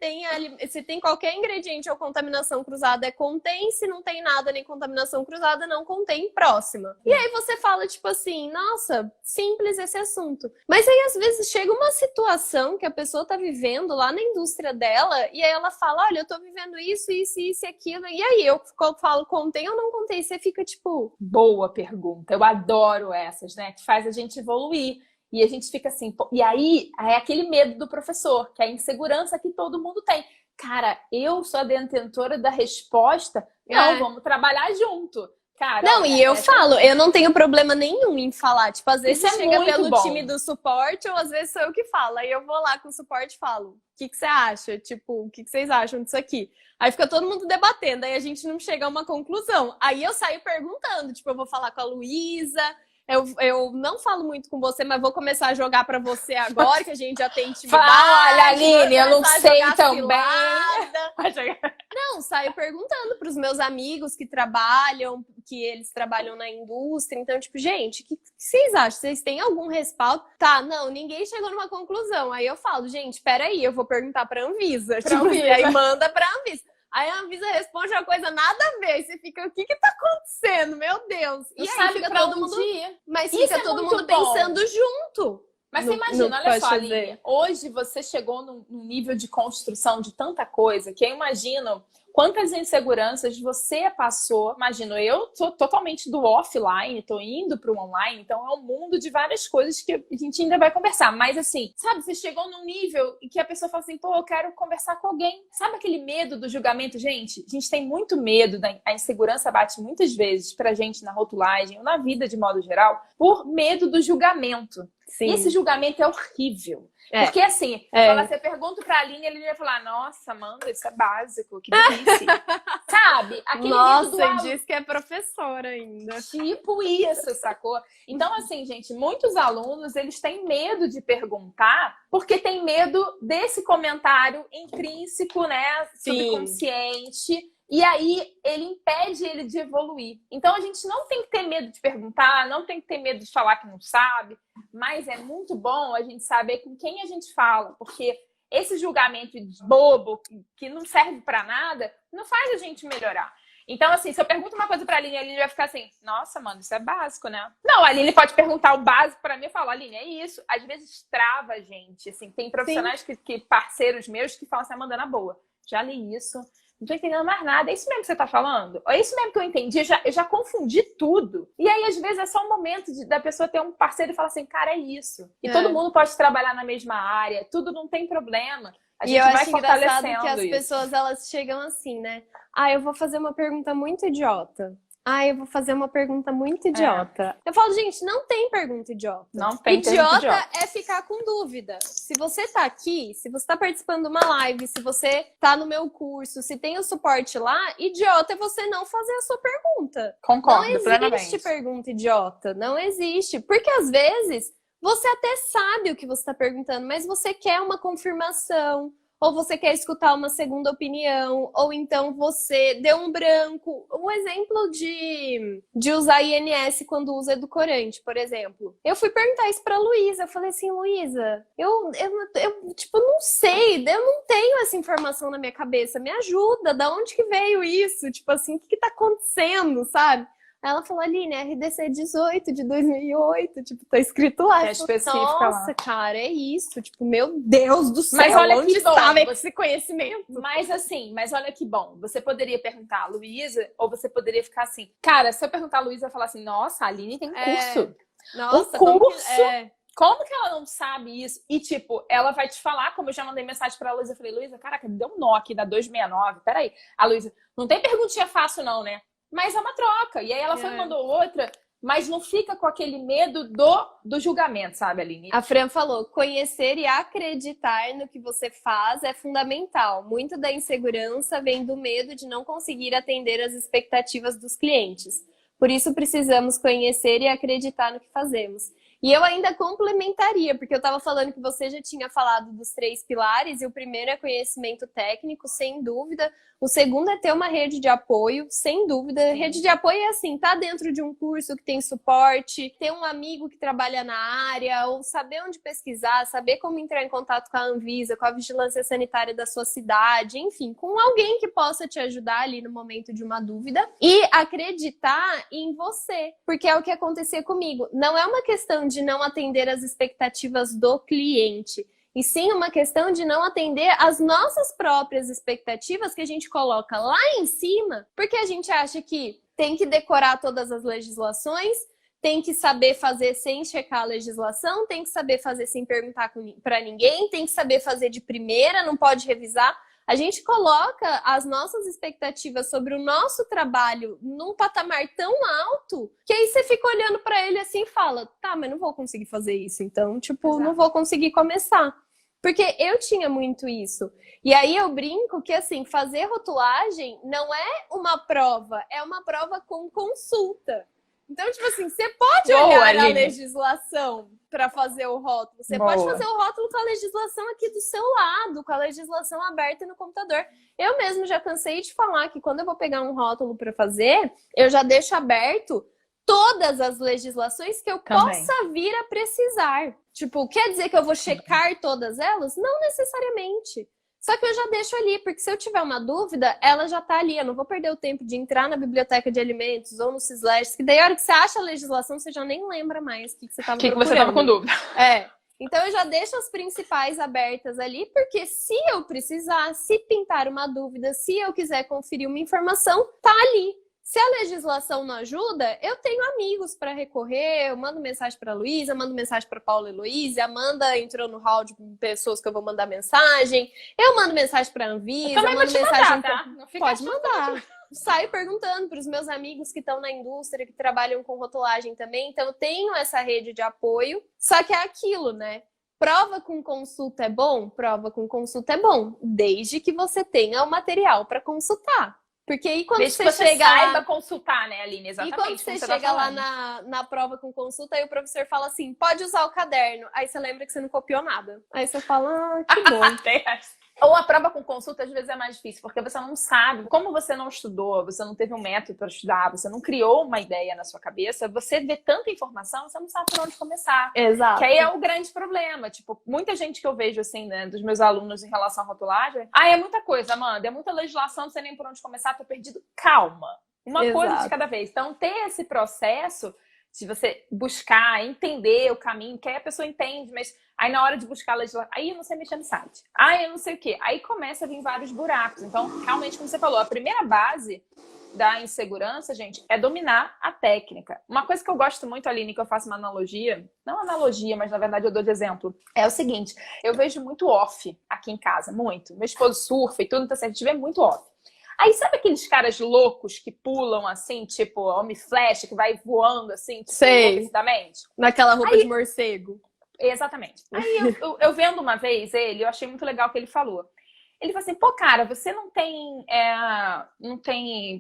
tem qualquer ingrediente ou contaminação cruzada, é contém, se não tem nada nem contaminação cruzada, não contém, próxima. E aí você fala, tipo assim, nossa, simples esse assunto. Mas aí às vezes chega uma situação que a pessoa tá vivendo lá na indústria dela, e aí ela fala, olha, eu tô vivendo isso, isso, isso e aquilo, e aí eu falo, contém ou não contém? E você fica tipo... Boa pergunta. Eu adoro essas, né? Que faz a gente evoluir. E a gente fica assim... Pô, e aí, é aquele medo do professor, que é a insegurança que todo mundo tem. Cara, eu sou a detentora da resposta. Não, vamos trabalhar junto. Cara, não, olha, e eu falo, eu não tenho problema nenhum em falar. Tipo, às vezes chega pelo time do suporte, ou às vezes sou eu que falo. Aí eu vou lá com o suporte e falo, o que você acha? Tipo, o que vocês acham disso aqui? Aí fica todo mundo debatendo, aí a gente não chega a uma conclusão. Aí eu saio perguntando, tipo, eu vou falar com a Luísa, eu não falo muito com você, mas vou começar a jogar pra você agora, que a gente já tem intimidade. Olha, Aline, eu não sei também. Não, saio perguntando pros meus amigos que trabalham, que eles trabalham na indústria. Então, tipo, gente, o que vocês acham? Vocês têm algum respaldo? Tá, não, ninguém chegou numa conclusão. Aí eu falo, gente, peraí, eu vou perguntar pra Anvisa. E aí manda pra Anvisa. Aí a Anvisa responde uma coisa nada a ver. E você fica, o que tá acontecendo? Meu Deus. E aí sabe fica pra todo mundo... ir. Mas fica todo mundo pensando junto. Mas você imagina, olha só, Aline, hoje você chegou num nível de construção de tanta coisa que eu imagino quantas inseguranças você passou. Imagino, eu tô totalmente do offline, tô indo para o online, então é um mundo de várias coisas que a gente ainda vai conversar. Mas assim, sabe, você chegou num nível em que a pessoa fala assim, pô, eu quero conversar com alguém. Sabe aquele medo do julgamento? Gente, a gente tem muito medo, a insegurança bate muitas vezes pra gente na rotulagem ou na vida de modo geral, por medo do julgamento. Sim. E esse julgamento é horrível. Porque assim, quando você pergunta pra Aline, ele vai falar, nossa, Amanda, isso é básico, que delícia. Sabe? Aquele medo do aluno. Diz que é professora ainda. Tipo isso, sacou? Então, assim, gente, muitos alunos, eles têm medo de perguntar, porque tem medo desse comentário intrínseco, né? Subconsciente. E aí, ele impede ele de evoluir. Então, a gente não tem que ter medo de perguntar, não tem que ter medo de falar que não sabe, mas é muito bom a gente saber com quem a gente fala, porque esse julgamento bobo, que não serve pra nada, não faz a gente melhorar. Então, assim, se eu pergunto uma coisa pra Aline, a Aline vai ficar assim, nossa, mano, isso é básico, né? Não, a Aline pode perguntar o básico pra mim e falar, Aline, é isso. Às vezes trava a gente, assim, tem profissionais que parceiros meus que falam assim, Amanda, na boa, já li isso, não tô entendendo mais nada. É isso mesmo que você tá falando? É isso mesmo que eu entendi? Eu já confundi tudo. E aí, às vezes, é só um momento da pessoa ter um parceiro e falar assim, cara, é isso. E todo mundo pode trabalhar na mesma área. Tudo não tem problema. A gente vai fortalecendo engraçado que as pessoas, elas chegam assim, né? Ah, eu vou fazer uma pergunta muito idiota. Ah, eu vou fazer uma pergunta muito idiota. Eu falo, gente, não tem pergunta idiota. Não tem idiota é ficar com dúvida. Se você tá aqui, se você tá participando de uma live, se você tá no meu curso, se tem o suporte lá, idiota é você não fazer a sua pergunta. Concordo, não existe plenamente. Pergunta idiota. Não existe. Porque às vezes você até sabe o que você tá perguntando, mas você quer uma confirmação. Ou você quer escutar uma segunda opinião, ou então você deu um branco. Um exemplo de usar INS quando usa edulcorante, por exemplo. Eu fui perguntar isso pra Luísa. Eu falei assim, Luísa, eu tipo, não sei, eu não tenho essa informação na minha cabeça. Me ajuda, da onde que veio isso? Tipo assim, o que tá acontecendo, sabe? Ela falou, Aline, RDC 18 de 2008, tipo, tá escrito lá. É específica lá. Nossa, cara, é isso. Tipo, meu Deus do céu, mas olha onde que estava bom, esse conhecimento? Mas assim, mas olha que bom. Você poderia perguntar a Luísa, ou você poderia ficar assim, cara, se eu perguntar a Luísa, falar assim, nossa, a Aline tem um curso. Nossa, um curso? Como que ela não sabe isso? E, tipo, ela vai te falar, como eu já mandei mensagem pra Luísa, eu falei, Luísa, caraca, deu um nó aqui da 269, peraí. A Luísa, não tem perguntinha fácil não, né? Mas é uma troca. E aí ela foi e mandou outra, mas não fica com aquele medo do julgamento, sabe, Aline? A Fran falou, conhecer e acreditar no que você faz é fundamental. Muito da insegurança vem do medo de não conseguir atender às expectativas dos clientes. Por isso precisamos conhecer e acreditar no que fazemos. E eu ainda complementaria, porque eu estava falando que você já tinha falado dos 3 pilares, e o primeiro é conhecimento técnico, sem dúvida. O segundo é ter uma rede de apoio, sem dúvida. Sim. Rede de apoio é assim, tá dentro de um curso que tem suporte, ter um amigo que trabalha na área, ou saber onde pesquisar, saber como entrar em contato com a Anvisa, com a vigilância sanitária da sua cidade, enfim, com alguém que possa te ajudar ali no momento de uma dúvida. E acreditar em você, porque é o que acontecia comigo. Não é uma questão de não atender as expectativas do cliente, e sim uma questão de não atender as nossas próprias expectativas que a gente coloca lá em cima, porque a gente acha que tem que decorar todas as legislações, tem que saber fazer sem checar a legislação, tem que saber fazer sem perguntar para ninguém, tem que saber fazer de primeira, não pode revisar. A gente coloca as nossas expectativas sobre o nosso trabalho num patamar tão alto que aí você fica olhando para ele assim e fala, tá, mas não vou conseguir fazer isso, então, tipo, Exato. não vou conseguir começar. Porque eu tinha muito isso. E aí eu brinco que, assim, fazer rotulagem não é uma prova, é uma prova com consulta. Então, tipo assim, você pode olhar a legislação para fazer o rótulo. Você pode fazer o rótulo com a legislação aqui do seu lado, com a legislação aberta no computador. Eu mesmo já cansei de falar que quando eu vou pegar um rótulo para fazer, eu já deixo aberto todas as legislações que eu possa vir a precisar. Tipo, quer dizer que eu vou checar todas elas? Não necessariamente. Só que eu já deixo ali, porque se eu tiver uma dúvida, ela já tá ali. Eu não vou perder o tempo de entrar na biblioteca de alimentos ou no Syslerge, que daí a hora que você acha a legislação, você já nem lembra mais o que você estava procurando. Que você estava com dúvida. É. Então eu já deixo as principais abertas ali, porque se eu precisar, se pintar uma dúvida, se eu quiser conferir uma informação, tá ali. Se a legislação não ajuda, eu tenho amigos para recorrer, eu mando mensagem para a Luísa, mando mensagem para Paula Heloísa, a Amanda entrou no hall de pessoas que eu vou mandar mensagem, eu mando mensagem para a Anvisa, eu também mando vou te mensagem mandar, tá? Não fica Pode mandar. Saio perguntando para os meus amigos que estão na indústria, que trabalham com rotulagem também, então eu tenho essa rede de apoio, só que é aquilo, né? Prova com consulta é bom? Prova com consulta é bom, desde que você tenha o material para consultar. Porque aí quando desde você que você chega saiba lá... consultar, né, Aline? Exatamente. E quando você chega lá na prova com consulta, aí o professor fala assim, pode usar o caderno. Aí você lembra que você não copiou nada. Aí você fala, que bom. Ou a prova com consulta às vezes é mais difícil, porque você não sabe. Como você não estudou, você não teve um método para estudar, você não criou uma ideia na sua cabeça, você vê tanta informação, você não sabe por onde começar. Exato. Que aí é o grande problema. Tipo, muita gente que eu vejo, assim, né, dos meus alunos em relação à rotulagem, é muita coisa, Amanda, é muita legislação, não sei nem por onde começar, tô perdido. Calma. Uma coisa de cada vez. Então, ter esse processo de você buscar, entender o caminho, que aí a pessoa entende, mas aí na hora de buscar a legislação, aí eu não sei mexer no site, aí eu não sei o quê, aí começa a vir vários buracos. Então, realmente, como você falou, a primeira base da insegurança, gente, é dominar a técnica. Uma coisa que eu gosto muito, Aline, que eu faço uma analogia, não analogia, mas na verdade eu dou de exemplo, é o seguinte, eu vejo muito off aqui em casa, muito. Meu esposo surfa e tudo, então assim, a gente vê muito off. Aí sabe aqueles caras loucos que pulam assim, tipo homem-flecha, que vai voando assim, tipo, enlouquecidamente? Naquela roupa de morcego. Exatamente. Aí eu vendo uma vez ele, eu achei muito legal o que ele falou. Ele falou assim, pô, cara, você não tem,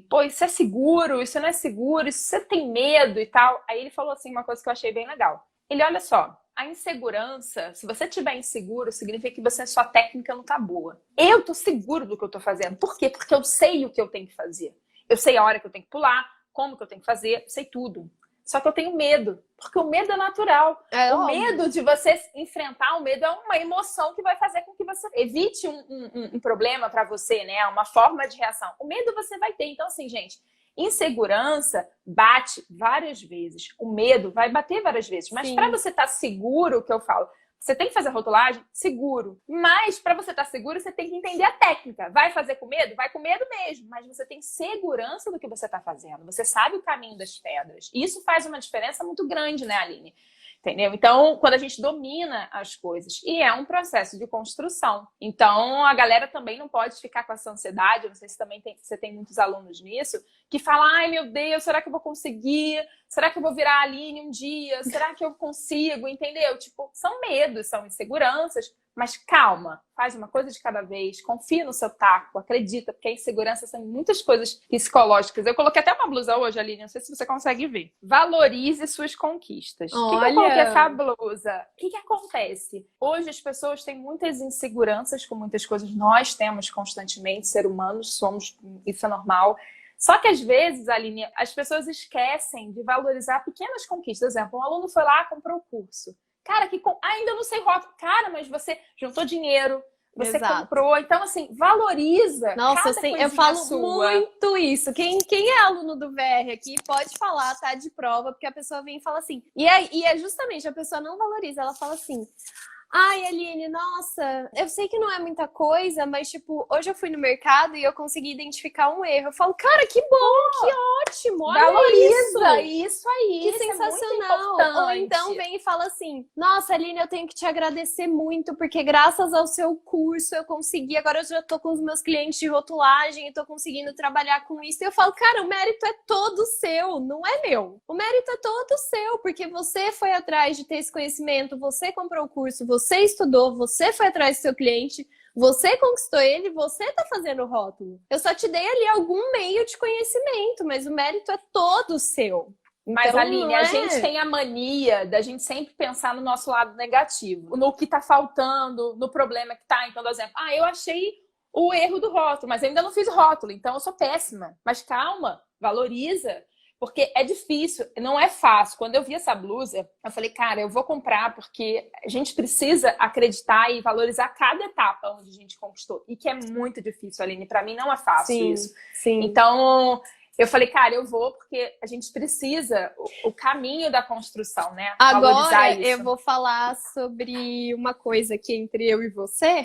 pô, isso é seguro, isso não é seguro, isso você tem medo e tal. Aí ele falou assim, uma coisa que eu achei bem legal. Ele, olha só, a insegurança, se você estiver inseguro, significa que sua técnica não tá boa. Eu tô seguro do que eu tô fazendo. Por quê? Porque eu sei o que eu tenho que fazer. Eu sei a hora que eu tenho que pular, como que eu tenho que fazer, eu sei tudo. Só que eu tenho medo, porque o medo é natural. O medo de você enfrentar o medo é uma emoção que vai fazer com que você evite um problema para você, né? Uma forma de reação. O medo você vai ter. Então, assim, gente, insegurança bate várias vezes. O medo vai bater várias vezes. Mas para você estar seguro, o que eu falo, você tem que fazer rotulagem seguro. Mas para você estar seguro, você tem que entender a técnica. Vai fazer com medo? Vai com medo mesmo. Mas você tem segurança do que você está fazendo. Você sabe o caminho das pedras. E isso faz uma diferença muito grande, né, Aline? Entendeu? Então, quando a gente domina as coisas, e é um processo de construção. Então, a galera também não pode ficar com essa ansiedade, eu não sei se também você tem muitos alunos nisso, que falam, ai meu Deus, será que eu vou conseguir? Será que eu vou virar a Aline um dia? Será que eu consigo? Entendeu? Tipo, são medos, são inseguranças, Mas calma, faz uma coisa de cada vez, confia no seu taco, acredita, porque a insegurança são muitas coisas psicológicas. Eu coloquei até uma blusa hoje, Aline, não sei se você consegue ver. Valorize suas conquistas. Por que eu coloquei essa blusa? O que acontece? Hoje as pessoas têm muitas inseguranças com muitas coisas. Nós temos constantemente, ser humanos, somos, isso é normal. Só que às vezes, Aline, as pessoas esquecem de valorizar pequenas conquistas. Por exemplo, um aluno foi lá, comprou o curso. Cara, ainda não sei rótulo. Cara, mas você juntou dinheiro, você comprou. Então, assim, valoriza. Nossa, eu falo muito isso. Quem é aluno do VR aqui pode falar, tá de prova, porque a pessoa vem e fala assim. E é justamente, a pessoa não valoriza. Ela fala assim: ai, Aline, nossa, eu sei que não é muita coisa, mas, tipo, hoje eu fui no mercado e eu consegui identificar um erro. Eu falo, cara, que bom, que ótimo, olha valoriza isso aí. Que sensacional. É Ou então vem e fala assim, nossa, Aline, eu tenho que te agradecer muito, porque graças ao seu curso eu consegui, agora eu já tô com os meus clientes de rotulagem e tô conseguindo trabalhar com isso. E eu falo, cara, o mérito é todo seu, não é meu. O mérito é todo seu, porque você foi atrás de ter esse conhecimento, você comprou o curso, você estudou, você foi atrás do seu cliente, você conquistou ele, você tá fazendo o rótulo. Eu só te dei ali algum meio de conhecimento, mas o mérito é todo seu. Mas, então, Aline, a gente tem a mania da gente sempre pensar no nosso lado negativo, no que tá faltando, no problema que tá. Então, por exemplo, eu achei o erro do rótulo, mas eu ainda não fiz o rótulo, então eu sou péssima. Mas calma, valoriza. Porque é difícil, não é fácil. Quando eu vi essa blusa, eu falei, cara, eu vou comprar porque a gente precisa acreditar e valorizar cada etapa onde a gente conquistou. E que é muito difícil, Aline. Pra mim não é fácil isso. Sim. Então, eu falei, cara, eu vou porque a gente precisa o caminho da construção, né? Agora eu vou falar sobre uma coisa aqui entre eu e você,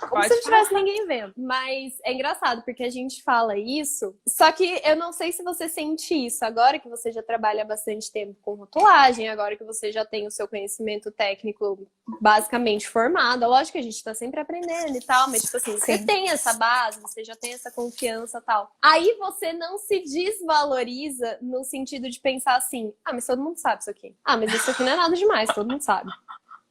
como se não tivesse ninguém vendo. Mas é engraçado, porque a gente fala isso, só que eu não sei se você sente isso agora que você já trabalha há bastante tempo com rotulagem, agora que você já tem o seu conhecimento técnico basicamente formado. Lógico que a gente tá sempre aprendendo e tal, mas tipo assim, você tem essa base, você já tem essa confiança e tal. Aí você não se desvaloriza no sentido de pensar assim, mas todo mundo sabe isso aqui. Mas isso aqui não é nada demais, todo mundo sabe.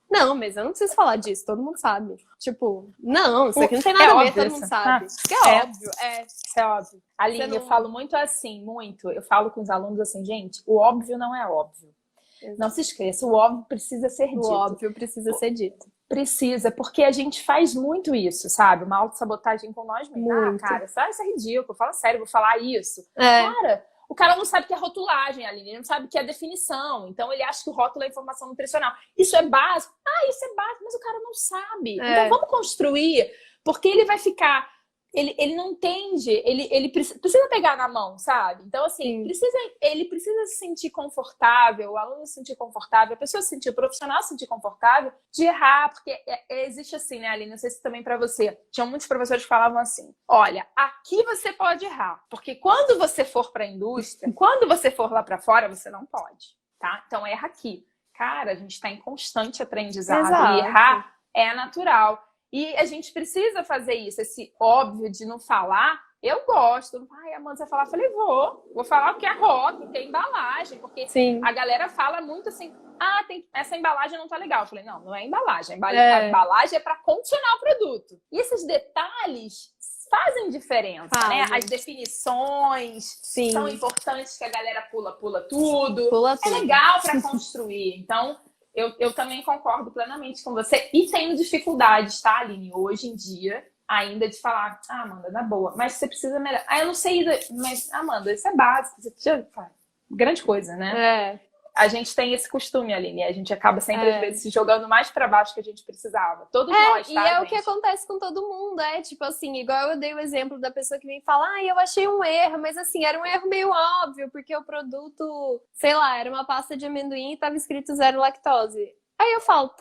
Não, mas eu não preciso falar disso, todo mundo sabe. Tipo, não, isso aqui não tem nada a ver, todo mundo sabe. Isso é óbvio, Isso é óbvio. Aline, eu falo muito assim, eu falo com os alunos assim, gente, o óbvio não é óbvio. Exato. Não se esqueça, o óbvio precisa ser dito. O óbvio precisa ser dito. Precisa, porque a gente faz muito isso, sabe? Uma autossabotagem com nós mesmos. Cara, isso é ridículo. Fala sério, vou falar isso. Cara, o cara não sabe o que é rotulagem, Aline. Ele não sabe o que é definição. Então, ele acha que o rótulo é informação nutricional. Isso é básico? Isso é básico, mas o cara não sabe. Então, vamos construir, porque ele vai ficar... Ele não entende, ele precisa pegar na mão, sabe? Então, assim, ele precisa se sentir confortável, o aluno se sentir confortável, a pessoa se sentir, o profissional se sentir confortável de errar, porque existe assim, né, Aline? Não sei se também pra você. Tinham muitos professores que falavam assim, olha, aqui você pode errar, porque quando você for pra indústria, quando você for lá pra fora, você não pode, tá? Então, erra aqui. Cara, a gente tá em constante aprendizado. Exato. E errar é natural. E a gente precisa fazer isso, esse óbvio de não falar. Eu gosto. Amanda, você vai falar? Eu falei, vou falar o que é rótulo, que é embalagem. Porque a galera fala muito assim, essa embalagem não tá legal. Eu falei, não é embalagem. A embalagem é para condicionar o produto. E esses detalhes fazem diferença, né? As definições são importantes, que a galera pula tudo. É legal para construir. Então... Eu também concordo plenamente com você. E tenho dificuldades, tá, Aline? Hoje em dia, ainda de falar, Amanda, na boa, mas você precisa melhorar. Eu não sei, mas, Amanda, isso é básico. Você precisa... Grande coisa, né? A gente tem esse costume, Aline. A gente acaba sempre, às vezes, se jogando mais pra baixo que a gente precisava. Todos nós, tá, e é gente? o que acontece com todo mundo. Tipo assim, igual eu dei o exemplo da pessoa que vem falar, eu achei um erro, mas assim, era um erro meio óbvio, porque o produto, sei lá, era uma pasta de amendoim e tava escrito 0 lactose. Aí eu falo,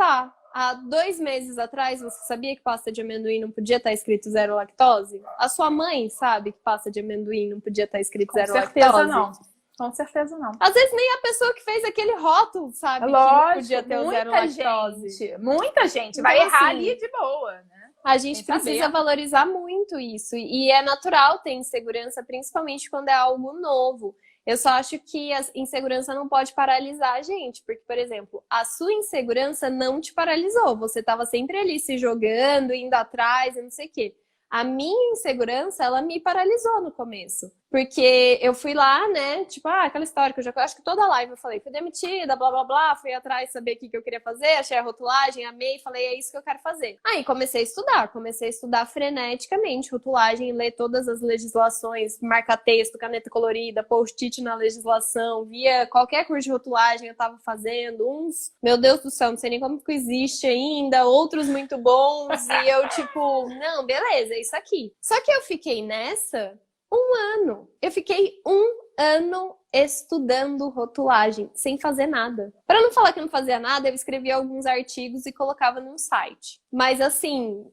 há 2 meses atrás, você sabia que pasta de amendoim não podia estar escrito 0 lactose? A sua mãe sabe que pasta de amendoim não podia estar escrito 0 lactose? Com certeza não. Com certeza não. Às vezes nem a pessoa que fez aquele rótulo sabe que não podia ter o 0 lactose. Muita gente vai errar ali de boa, né? A gente precisa valorizar muito isso. E é natural ter insegurança, principalmente quando é algo novo. Eu só acho que a insegurança não pode paralisar a gente, porque, por exemplo, a sua insegurança não te paralisou. Você estava sempre ali se jogando, indo atrás e não sei o quê. A minha insegurança, ela me paralisou no começo. Porque eu fui lá, né? Tipo, aquela história que eu já acho que toda live eu falei, fui demitida, blá blá blá, fui atrás saber o que eu queria fazer, achei a rotulagem, amei, falei, é isso que eu quero fazer. Aí comecei a estudar freneticamente rotulagem, ler todas as legislações, marca-texto, caneta colorida, post-it na legislação, via qualquer curso de rotulagem eu tava fazendo, uns, meu Deus do céu, não sei nem como que existe ainda, outros muito bons, e eu tipo, não, beleza, é isso aqui. Só que eu fiquei nessa 1 ano. Eu fiquei 1 ano estudando rotulagem, sem fazer nada. Para não falar que eu não fazia nada, eu escrevia alguns artigos e colocava num site. Mas assim,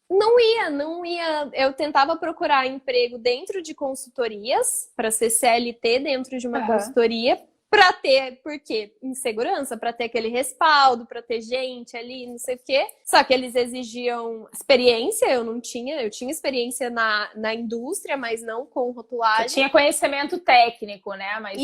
não ia. Eu tentava procurar emprego dentro de consultorias, para ser CLT dentro de uma consultoria, para ter, por quê? Insegurança, para ter aquele respaldo, para ter gente ali, não sei o quê. Só que eles exigiam experiência, eu tinha experiência na indústria, mas não com rotulagem. Você tinha conhecimento técnico, né? Mas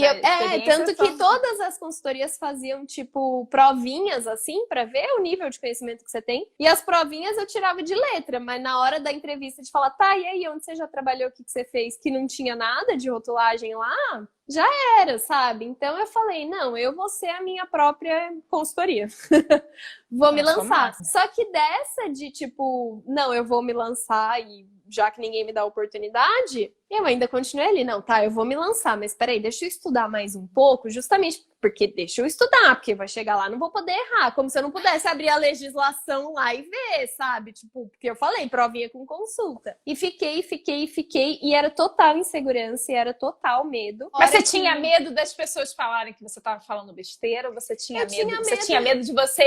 tanto que todas as consultorias faziam, tipo, provinhas, assim, para ver o nível de conhecimento que você tem. E as provinhas eu tirava de letra, mas na hora da entrevista de falar, tá, e aí, onde você já trabalhou, o que você fez? Que não tinha nada de rotulagem lá, já era, sabe? Então eu falei, não, eu vou ser a minha própria consultoria. Vou me lançar. Só que dessa de tipo, não, eu vou me lançar e já que ninguém me dá oportunidade, eu ainda continuei ali. Não, tá, eu vou me lançar, mas peraí, deixa eu estudar mais um pouco, justamente porque deixa eu estudar, porque vai chegar lá, não vou poder errar, como se eu não pudesse abrir a legislação lá e ver, sabe? Tipo, porque eu falei, provinha com consulta. E fiquei, e era total insegurança, e era total medo. Mas você tinha medo das pessoas falarem que você tava falando besteira, ou você tinha medo? Você tinha medo de você...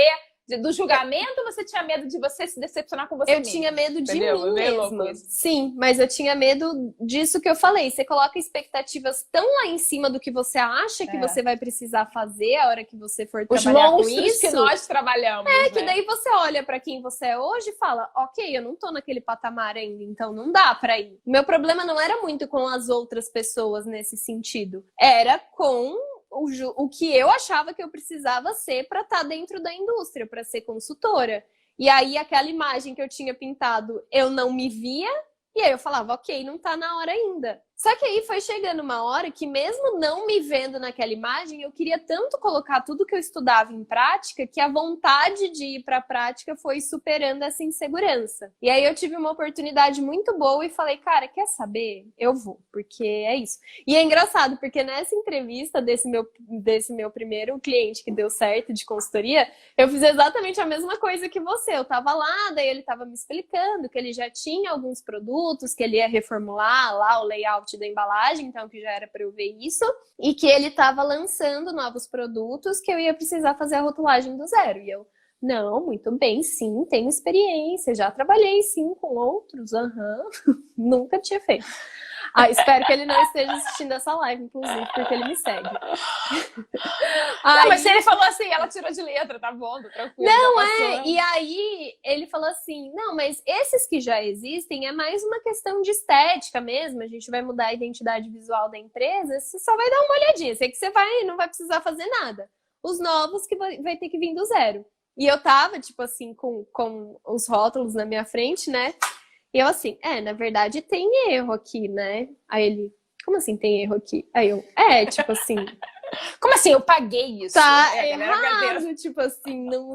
do julgamento, ou você tinha medo de você se decepcionar com você mesmo? Eu tinha medo de mim mesma. Sim, mas eu tinha medo disso que eu falei. Você coloca expectativas tão lá em cima do que você acha que você vai precisar fazer a hora que você for trabalhar com isso. Os monstros que nós trabalhamos, que daí você olha pra quem você é hoje e fala, ok, eu não tô naquele patamar ainda, então não dá pra ir. O meu problema não era muito com as outras pessoas nesse sentido. Era com o que eu achava que eu precisava ser para estar dentro da indústria, para ser consultora. E aí, aquela imagem que eu tinha pintado, eu não me via, e aí eu falava, ok, não tá na hora ainda. Só que aí foi chegando uma hora que, mesmo não me vendo naquela imagem, eu queria tanto colocar tudo que eu estudava em prática, que a vontade de ir para a prática foi superando essa insegurança. E aí eu tive uma oportunidade muito boa e falei, cara, quer saber? Eu vou, porque é isso. E é engraçado, porque nessa entrevista desse meu primeiro cliente que deu certo de consultoria, eu fiz exatamente a mesma coisa que você. Eu tava lá, daí ele tava me explicando que ele já tinha alguns produtos, que ele ia reformular lá o layout da embalagem, então que já era para eu ver isso, e que ele estava lançando novos produtos que eu ia precisar fazer a rotulagem do zero. E eu, não, muito bem, sim, tenho experiência, já trabalhei sim com outros, nunca tinha feito. Espero que ele não esteja assistindo essa live, inclusive, porque ele me segue. Não, mas ele falou assim, ela tirou de letra, tá bom, tranquilo. Não, e aí ele falou assim, não, mas esses que já existem é mais uma questão de estética mesmo, a gente vai mudar a identidade visual da empresa, você só vai dar uma olhadinha, sei que você não vai precisar fazer nada. Os novos que vai ter que vir do zero. E eu tava, tipo assim, com os rótulos na minha frente, né? E eu assim, na verdade tem erro aqui, né? Aí ele, como assim tem erro aqui? Aí eu, tipo assim... Como assim? Eu paguei isso. Tá errado, tipo assim, não...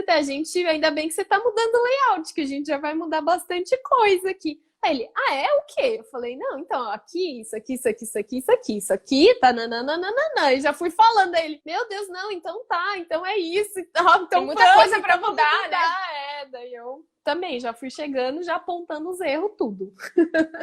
A gente, ainda bem que você tá mudando o layout, que a gente já vai mudar bastante coisa aqui. Aí ele, é o quê? Eu falei, não, então, aqui, isso aqui, tá, nananana. E já fui falando, aí ele, meu Deus, não, então tá, então é isso. Então, tem muita coisa pra mudar, né? Daí eu... Também, já fui chegando, já apontando os erros, tudo.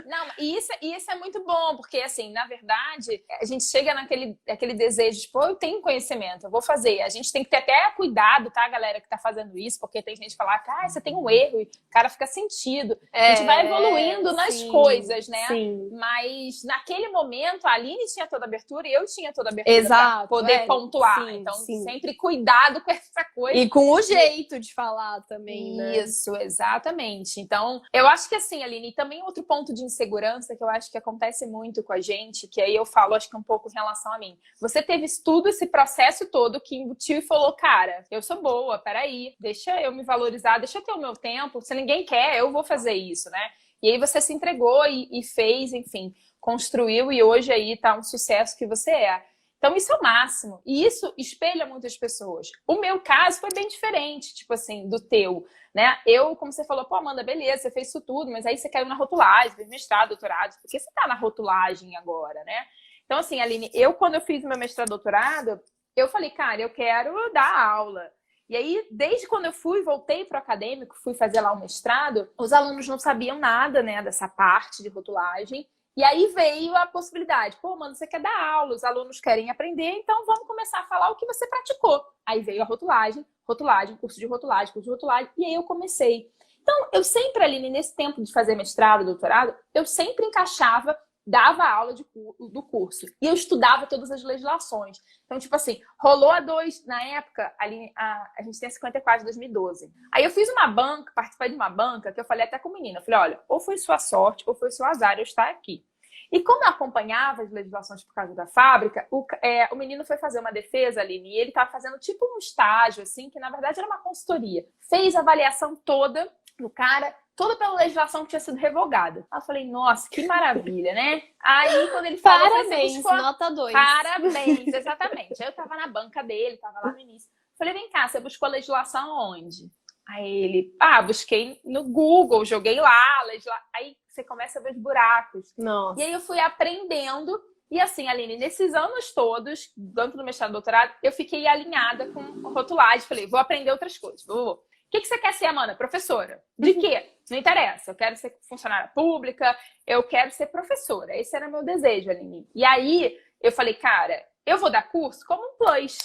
Não, e isso é muito bom, porque, assim, na verdade, a gente chega naquele desejo, tipo, eu tenho conhecimento, eu vou fazer. A gente tem que ter até cuidado, tá, galera, que tá fazendo isso, porque tem gente que fala, você tem um erro, e o cara fica sentido. A gente vai evoluindo nas coisas, né? Sim. Mas, naquele momento, a Aline tinha toda a abertura e eu tinha toda a abertura pra poder pontuar. Então, sempre cuidado com essa coisa. E com o jeito de falar também, né? Isso, Exatamente. Então, eu acho que assim, Aline, também outro ponto de insegurança que eu acho que acontece muito com a gente, que aí eu falo, acho que um pouco em relação a mim. Você teve tudo esse processo todo que embutiu e falou, cara, eu sou boa, peraí, deixa eu me valorizar, deixa eu ter o meu tempo, se ninguém quer, eu vou fazer isso, né? E aí você se entregou e fez, enfim, construiu e hoje aí tá um sucesso que você é. Então, isso é o máximo. E isso espelha muitas pessoas. O meu caso foi bem diferente, tipo assim, do teu, né? Eu, como você falou, pô, Amanda, beleza, você fez isso tudo, mas aí você caiu na rotulagem, fez mestrado, doutorado. Por que você tá na rotulagem agora, né? Então, assim, Aline, quando eu fiz meu mestrado, doutorado, eu falei, cara, eu quero dar aula. E aí, desde quando eu voltei para o acadêmico, fui fazer lá o mestrado, os alunos não sabiam nada, né, dessa parte de rotulagem. E aí veio a possibilidade, pô, mano, você quer dar aula, os alunos querem aprender, então vamos começar a falar o que você praticou. Aí veio a rotulagem, curso de rotulagem, e aí eu comecei. Então, eu sempre, Aline, nesse tempo de fazer mestrado, doutorado, eu sempre encaixava, dava aula do curso. E eu estudava todas as legislações. Então, tipo assim, rolou a 2, na época, ali, a gente tem a 54 de 2012. Aí eu fiz uma banca, participei de uma banca, que eu falei até com o menino, eu falei, olha, ou foi sua sorte, ou foi seu azar eu estar aqui. E como eu acompanhava as legislações por causa da fábrica, o menino foi fazer uma defesa, Aline, e ele estava fazendo tipo um estágio, assim, que na verdade era uma consultoria. Fez a avaliação toda do cara, toda pela legislação que tinha sido revogada. Aí eu falei, nossa, que maravilha, né? Aí quando ele falou... Parabéns, nota 2. Parabéns, exatamente. Aí eu tava na banca dele, tava lá no início. Falei, vem cá, você buscou a legislação onde? Aí ele, busquei no Google, joguei lá, aí você começa a ver os buracos. Nossa. E aí eu fui aprendendo, e assim, Aline, nesses anos todos, dentro do mestrado e doutorado, eu fiquei alinhada com rotulagem, falei, vou aprender outras coisas, O que você quer ser, Amanda? Professora. De quê? Não interessa, eu quero ser funcionária pública, eu quero ser professora, esse era meu desejo, Aline. E aí, eu falei, cara, eu vou dar curso como um plus.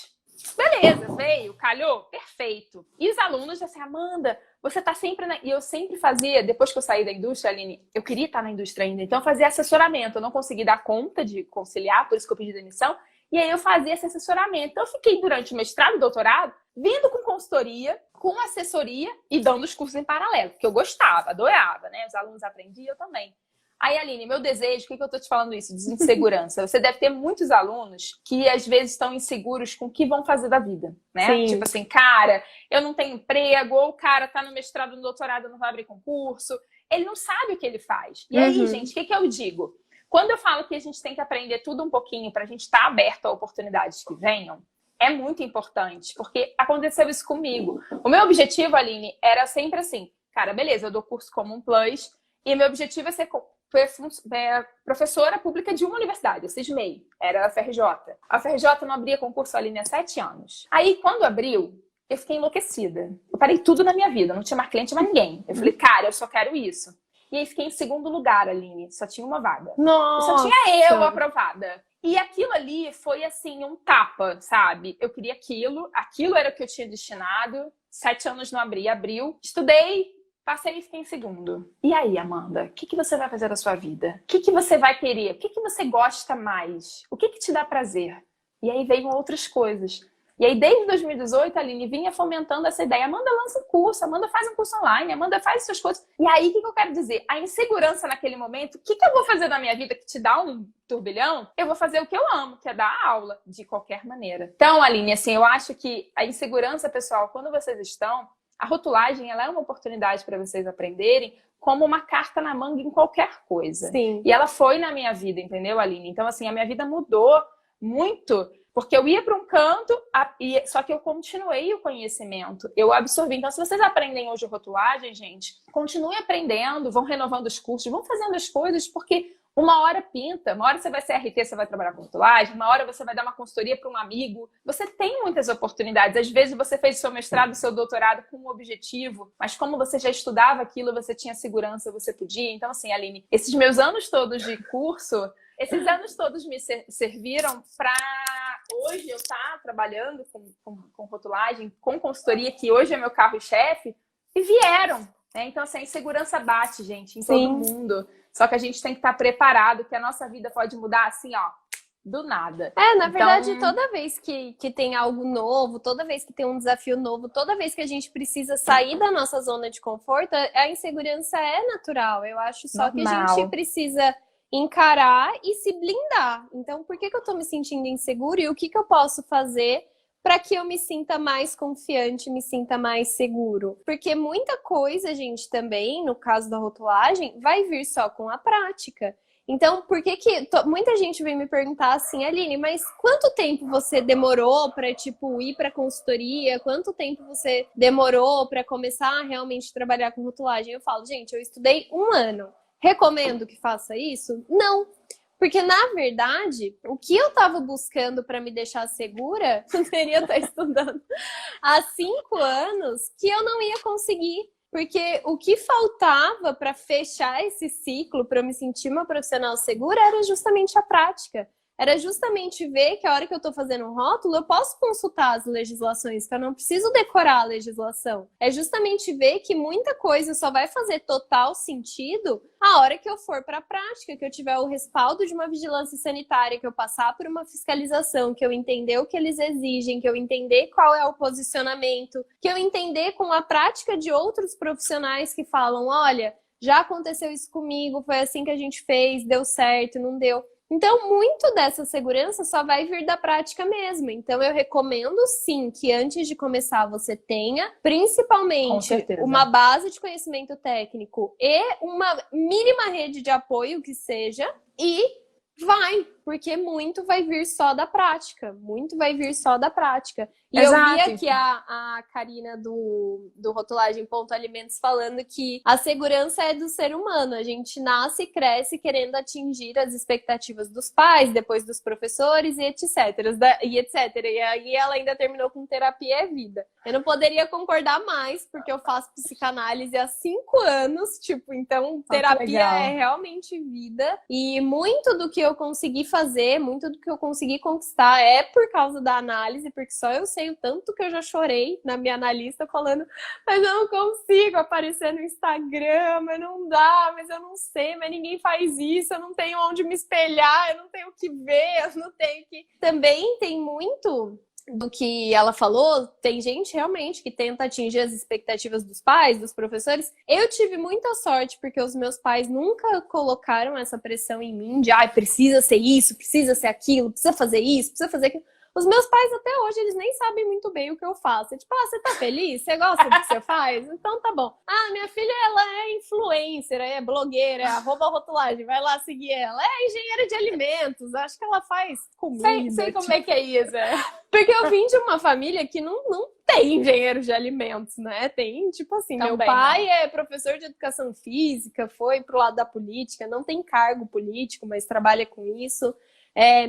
Beleza, veio, calhou, perfeito. E os alunos assim, Amanda, você tá sempre E eu sempre fazia, depois que eu saí da indústria, Aline, eu queria estar na indústria ainda, então eu fazia assessoramento. Eu não consegui dar conta de conciliar, por isso que eu pedi demissão. E aí eu fazia esse assessoramento. Então eu fiquei durante o mestrado e doutorado, vindo com consultoria, com assessoria e dando os cursos em paralelo, porque eu gostava, adorava, né? Os alunos aprendiam, eu também. Aí, Aline, meu desejo, por que eu tô te falando isso? De insegurança. Você deve ter muitos alunos que às vezes estão inseguros com o que vão fazer da vida, né? Sim. Tipo assim, cara, eu não tenho emprego, ou o cara tá no mestrado, no doutorado, não vai abrir concurso. Ele não sabe o que ele faz. E aí, gente, o que eu digo? Quando eu falo que a gente tem que aprender tudo um pouquinho pra gente estar aberto a oportunidades que venham, é muito importante, porque aconteceu isso comigo. O meu objetivo, Aline, era sempre assim, cara, beleza, eu dou curso como um plus, e meu objetivo é ser professora pública de uma universidade, eu cismei, era a FRJ. A FRJ não abria concurso, Aline, há 7 anos. Aí, quando abriu, eu fiquei enlouquecida. Eu parei tudo na minha vida, não tinha mais cliente, mais ninguém. Eu falei, cara, eu só quero isso. E aí fiquei em segundo lugar, Aline, só tinha uma vaga. Nossa. Só tinha eu aprovada. E aquilo ali foi, assim, um tapa, sabe? Eu queria aquilo era o que eu tinha destinado. 7 anos não abri, abriu. Estudei, passei e fiquei em segundo. E aí, Amanda, o que você vai fazer da sua vida? O que você vai querer? O que você gosta mais? O que te dá prazer? E aí veio outras coisas. E aí, desde 2018, a Aline vinha fomentando essa ideia. Amanda, lança um curso, Amanda faz um curso online, Amanda faz essas coisas. E aí, o que eu quero dizer? A insegurança naquele momento, o que eu vou fazer na minha vida que te dá um turbilhão? Eu vou fazer o que eu amo, que é dar aula, de qualquer maneira. Então, Aline, assim, eu acho que a insegurança, pessoal, quando vocês estão, a rotulagem, ela é uma oportunidade para vocês aprenderem como uma carta na manga em qualquer coisa. Sim. E ela foi na minha vida, entendeu, Aline? Então, assim, a minha vida mudou muito, porque eu ia para um canto, só que eu continuei o conhecimento, eu absorvi. Então, se vocês aprendem hoje rotulagem, gente, continuem aprendendo, vão renovando os cursos, vão fazendo as coisas, porque uma hora pinta, uma hora você vai ser RT, você vai trabalhar com rotulagem, uma hora você vai dar uma consultoria para um amigo. Você tem muitas oportunidades. Às vezes você fez seu mestrado, seu doutorado com um objetivo, mas como você já estudava aquilo, você tinha segurança, você podia. Então, assim, Aline, esses meus anos todos de curso, esses anos todos me serviram para hoje eu estar trabalhando com rotulagem, com consultoria, que hoje é meu carro-chefe, e vieram. Né? Então, assim, a insegurança bate, gente, em todo mundo. Só que a gente tem que estar preparado, que a nossa vida pode mudar assim, ó, do nada. Na verdade, toda vez que tem algo novo, toda vez que tem um desafio novo, toda vez que a gente precisa sair da nossa zona de conforto, a insegurança é natural. Eu acho só que a gente precisa encarar e se blindar. Então, por que eu tô me sentindo insegura e o que eu posso fazer para que eu me sinta mais confiante, me sinta mais seguro? Porque muita coisa, gente, também, no caso da rotulagem, vai vir só com a prática. Então, por que muita gente vem me perguntar assim, Aline, mas quanto tempo você demorou para, tipo, ir para consultoria? Quanto tempo você demorou para começar a realmente trabalhar com rotulagem? Eu falo, gente, eu estudei 1 ano. Recomendo que faça isso? Não. Porque, na verdade, o que eu estava buscando para me deixar segura, eu teria estar estudando há 5 anos, que eu não ia conseguir. Porque o que faltava para fechar esse ciclo, para eu me sentir uma profissional segura, era justamente a prática. Era justamente ver que a hora que eu estou fazendo um rótulo, eu posso consultar as legislações, que eu não preciso decorar a legislação. É justamente ver que muita coisa só vai fazer total sentido a hora que eu for para a prática, que eu tiver o respaldo de uma vigilância sanitária, que eu passar por uma fiscalização, que eu entender o que eles exigem, que eu entender qual é o posicionamento, que eu entender com a prática de outros profissionais que falam, olha, já aconteceu isso comigo, foi assim que a gente fez, deu certo, não deu. Então, muito dessa segurança só vai vir da prática mesmo. Então, eu recomendo sim que antes de começar você tenha, principalmente, uma base de conhecimento técnico e uma mínima rede de apoio que seja, e porque muito vai vir só da prática. Muito vai vir só da prática. E eu vi aqui a Karina do Rotulagem.alimentos falando que a segurança é do ser humano. A gente nasce e cresce querendo atingir as expectativas dos pais, depois dos professores e etc. E aí ela ainda terminou com terapia é vida. Eu não poderia concordar mais, porque eu faço psicanálise há 5 anos, tipo, então terapia é realmente vida. E muito do que eu consegui fazer, muito do que eu consegui conquistar é por causa da análise, porque só eu sei o tanto que eu já chorei na minha analista falando, mas eu não consigo aparecer no Instagram, mas não dá, mas eu não sei, mas ninguém faz isso, eu não tenho onde me espelhar, eu não tenho o que ver, eu não tenho que... Também tem muito do que ela falou, tem gente realmente que tenta atingir as expectativas dos pais, dos professores. Eu tive muita sorte, porque os meus pais nunca colocaram essa pressão em mim de, precisa ser isso, precisa ser aquilo, precisa fazer isso, precisa fazer aquilo. Os meus pais até hoje, eles nem sabem muito bem o que eu faço. É tipo, você tá feliz? Você gosta do que você faz? Então tá bom. Minha filha, ela é influencer, é blogueira, é @rotulagem, vai lá seguir ela. É engenheira de alimentos, acho que ela faz comida. Sei como é que é isso, Porque eu vim de uma família que não tem engenheiro de alimentos, né? Tem, tipo assim, também, meu pai é professor de educação física, foi pro lado da política, não tem cargo político, mas trabalha com isso.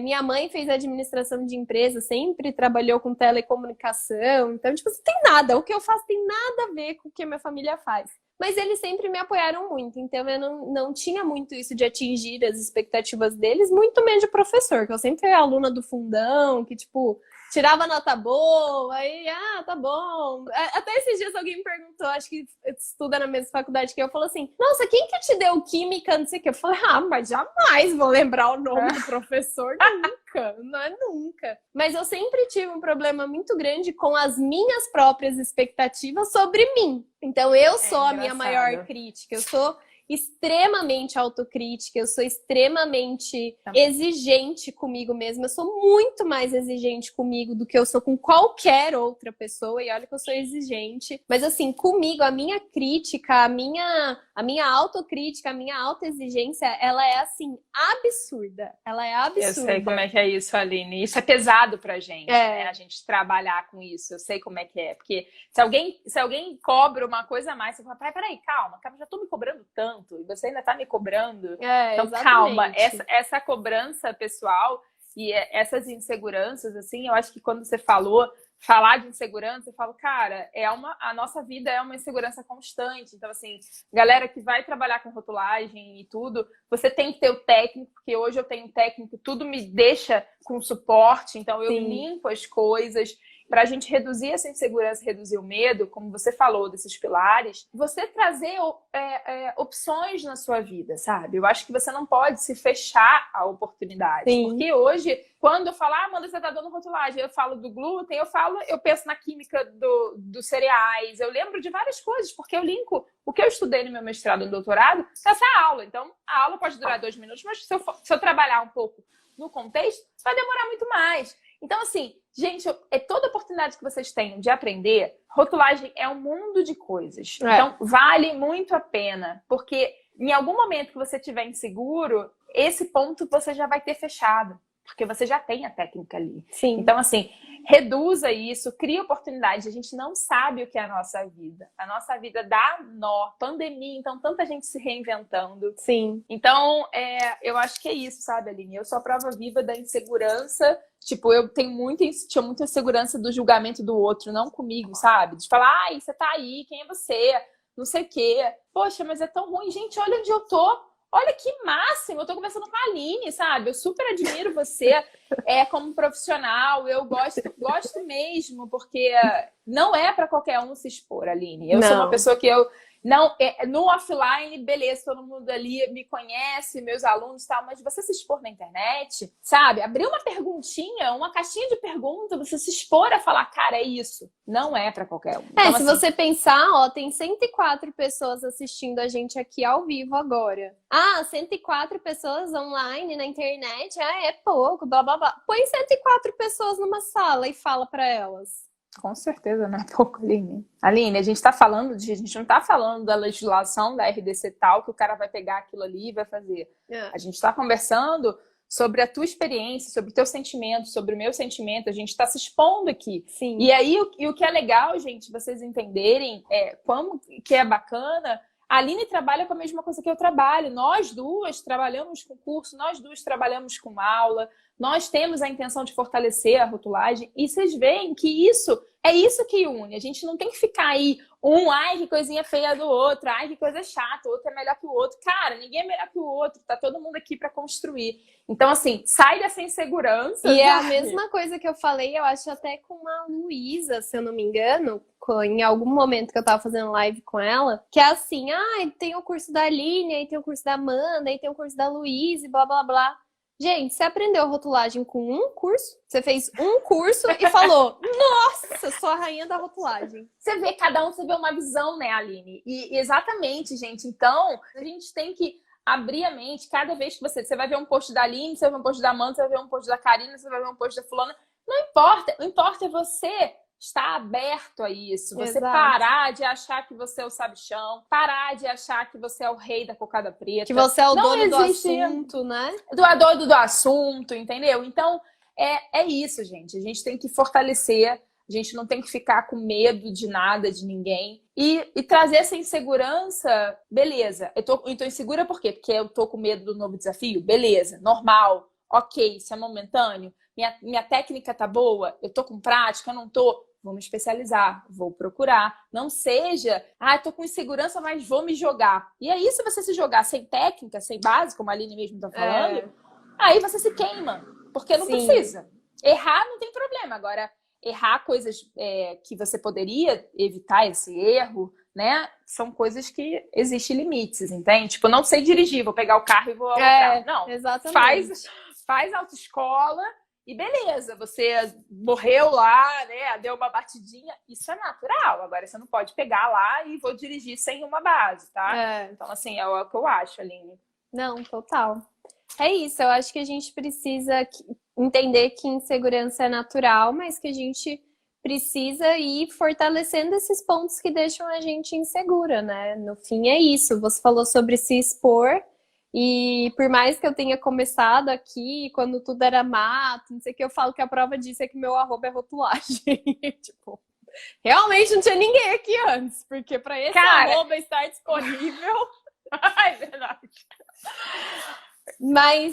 Minha mãe fez administração de empresa, sempre trabalhou com telecomunicação. Então, tipo, não tem nada. O que eu faço tem nada a ver com o que a minha família faz. Mas eles sempre me apoiaram muito. Então, eu não tinha muito isso de atingir as expectativas deles, muito menos de professor, que eu sempre fui aluna do fundão, que, tipo, tirava nota boa, aí, tá bom. Até esses dias alguém me perguntou, acho que estuda na mesma faculdade que eu, falou assim, nossa, quem que te deu química, não sei o que? Eu falei, mas jamais vou lembrar o nome do professor, nunca, não é nunca. Mas eu sempre tive um problema muito grande com as minhas próprias expectativas sobre mim. Então, eu sou a minha maior crítica, eu sou extremamente autocrítica, eu sou extremamente exigente comigo mesma, eu sou muito mais exigente comigo do que eu sou com qualquer outra pessoa, e olha que eu sou exigente, mas assim, comigo, a minha crítica, a minha autocrítica, a minha autoexigência, ela é assim, absurda, ela é absurda. Eu sei como é que é isso, Aline, isso é pesado pra gente, né? A gente trabalhar com isso, eu sei como é que é, porque se alguém cobra uma coisa a mais, você fala, peraí, calma, já tô me cobrando tanto, e você ainda tá me cobrando. Então, exatamente. Calma, essa cobrança pessoal e essas inseguranças, assim, eu acho que quando você falar de insegurança, eu falo, cara, a nossa vida é uma insegurança constante. Então, assim, galera que vai trabalhar com rotulagem e tudo, você tem que ter o técnico, porque hoje eu tenho técnico, tudo me deixa com suporte, então eu limpo as coisas. para a gente reduzir essa insegurança, reduzir o medo, como você falou, desses pilares, você trazer opções na sua vida, sabe? Eu acho que você não pode se fechar a oportunidades. Sim. Porque hoje, quando eu falo, Amanda, você tá dando rotulagem, eu falo do glúten, eu penso na química dos cereais, eu lembro de várias coisas, porque eu linko o que eu estudei no meu mestrado e no doutorado nessa aula. Então, a aula pode durar 2 minutos, mas se eu trabalhar um pouco no contexto, vai demorar muito mais. Então, assim, gente, toda oportunidade que vocês tenham de aprender, rotulagem é um mundo de coisas. Então, vale muito a pena, porque em algum momento que você estiver inseguro, esse ponto você já vai ter fechado, porque você já tem a técnica ali. Sim. Então, assim, reduza isso, cria oportunidade. A gente não sabe o que é a nossa vida. A nossa vida dá nó, pandemia, então tanta gente se reinventando. Sim. Então, eu acho que é isso, sabe, Aline? Eu sou a prova viva da insegurança. Tipo, eu tinha muita insegurança do julgamento do outro, não comigo, sabe? De falar, ai, você tá aí, quem é você? Não sei o quê. Poxa, mas é tão ruim. Gente, olha onde eu tô. Olha que máximo, eu tô conversando com a Aline, sabe? Eu super admiro você como profissional, eu gosto mesmo, porque não é para qualquer um se expor, Aline. Eu sou uma pessoa que no offline, beleza, todo mundo ali me conhece, meus alunos e tal, mas você se expor na internet, sabe? Abrir uma perguntinha, uma caixinha de perguntas, você se expor a falar, cara, é isso. Não é pra qualquer um. Então, se você pensar, ó, tem 104 pessoas assistindo a gente aqui ao vivo agora. 104 pessoas online na internet, é pouco, blá, blá, blá. Põe 104 pessoas numa sala e fala pra elas. Com certeza, não é pouco, Aline. Aline, a gente não tá falando da legislação da RDC tal, que o cara vai pegar aquilo ali e vai fazer. A gente tá conversando sobre a tua experiência, sobre o teu sentimento, sobre o meu sentimento. A gente tá se expondo aqui. Sim. E aí, o que é legal, gente, vocês entenderem como que é bacana. A Aline trabalha com a mesma coisa que eu trabalho. Nós duas trabalhamos com curso, nós duas trabalhamos com aula, nós temos a intenção de fortalecer a rotulagem e vocês veem que isso que une. A gente não tem que ficar aí, ai, que coisinha feia do outro, ai, que coisa chata, o outro é melhor que o outro. Cara, ninguém é melhor que o outro, tá todo mundo aqui para construir. Então, assim, sai dessa insegurança. E é a mesma coisa que eu falei, eu acho até com a Luísa, se eu não me engano, em algum momento que eu tava fazendo live com ela, que é assim, tem o curso da Aline, aí tem o curso da Amanda, aí tem o curso da Luísa e blá, blá, blá. Gente, você aprendeu rotulagem com um curso? Você fez um curso e falou, nossa, sou a rainha da rotulagem. Você vê, você vê uma visão, né, Aline? E exatamente, gente. Então, a gente tem que abrir a mente cada vez que você vai ver um post da Aline, você vai ver um post da Amanda, você vai ver um post da Karina, você vai ver um post da fulana. Não importa. O importa é você estar aberto a isso. Você parar de achar que você é o sabichão, parar de achar que você é o rei da cocada preta. Que você é o dono do assunto, né? Dono do assunto, entendeu? Então, é isso, gente. A gente tem que fortalecer, a gente não tem que ficar com medo de nada, de ninguém. E trazer essa insegurança, beleza. Eu tô insegura por quê? Porque eu tô com medo do novo desafio? Beleza, normal, ok, isso é momentâneo. Minha técnica tá boa? Eu tô com prática? Eu não tô? Vou me especializar, vou procurar. Não seja, tô com insegurança, mas vou me jogar. E aí, se você se jogar sem técnica, sem base, como a Aline mesmo tá falando, aí você se queima, porque não precisa. Errar não tem problema. Agora, errar coisas que você poderia evitar esse erro, né? São coisas que existem limites, entende? Tipo, não sei dirigir, vou pegar o carro e vou alugar. Não, exatamente. Faz autoescola. E beleza, você morreu lá, né? Deu uma batidinha. Isso é natural. Agora você não pode pegar lá e vou dirigir sem uma base, tá? Então, assim, é o que eu acho, Aline. Não, total. É isso, eu acho que a gente precisa entender que insegurança é natural, mas que a gente precisa ir fortalecendo esses pontos que deixam a gente insegura, né? No fim é isso. Você falou sobre se expor. E por mais que eu tenha começado aqui, quando tudo era mato, não sei o que, eu falo que a prova disso é que meu arroba é rotulagem. Tipo, realmente não tinha ninguém aqui antes, porque para esse arroba estar disponível... É verdade. Mas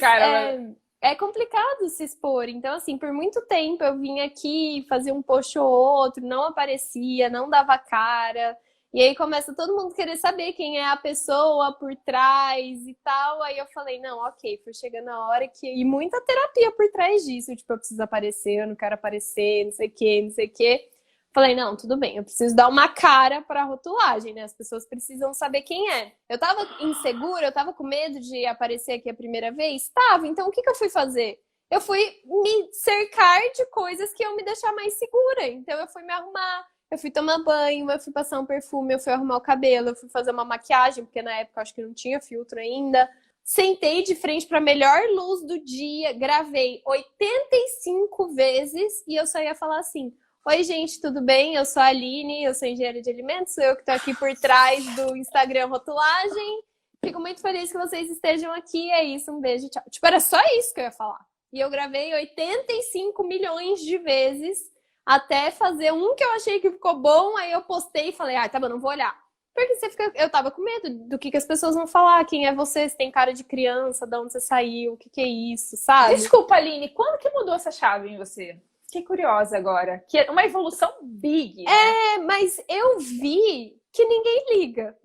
é complicado se expor. Então, assim, por muito tempo eu vinha aqui fazer um post ou outro, não aparecia, não dava cara... E aí começa todo mundo querer saber quem é a pessoa por trás e tal. Aí eu falei, não, ok, foi chegando a hora que... E muita terapia por trás disso. Tipo, eu preciso aparecer, eu não quero aparecer, não sei o quê, não sei o quê. Falei, não, tudo bem, eu preciso dar uma cara pra rotulagem, né? As pessoas precisam saber quem é. Eu tava insegura, eu tava com medo de aparecer aqui a primeira vez? Tava, então o que eu fui fazer? Eu fui me cercar de coisas que iam me deixar mais segura. Então eu fui me arrumar, eu fui tomar banho, eu fui passar um perfume, eu fui arrumar o cabelo, eu fui fazer uma maquiagem, porque na época eu acho que não tinha filtro ainda. Sentei de frente para a melhor luz do dia, gravei 85 vezes e eu só ia falar assim: oi, gente, tudo bem? Eu sou a Aline, eu sou engenheira de alimentos, sou eu que tô aqui por trás do Instagram Rotulagem. Fico muito feliz que vocês estejam aqui. É isso, um beijo, tchau. Tipo, era só isso que eu ia falar. E eu gravei 85 milhões de vezes até fazer um que eu achei que ficou bom, aí eu postei e falei, tá bom, não vou olhar. Porque eu tava com medo do que as pessoas vão falar, quem é você, se tem cara de criança, de onde você saiu, o que é isso, sabe? Desculpa, Aline, quando que mudou essa chave em você? Fiquei curiosa agora. Que é uma evolução big, né? Mas eu vi que ninguém liga.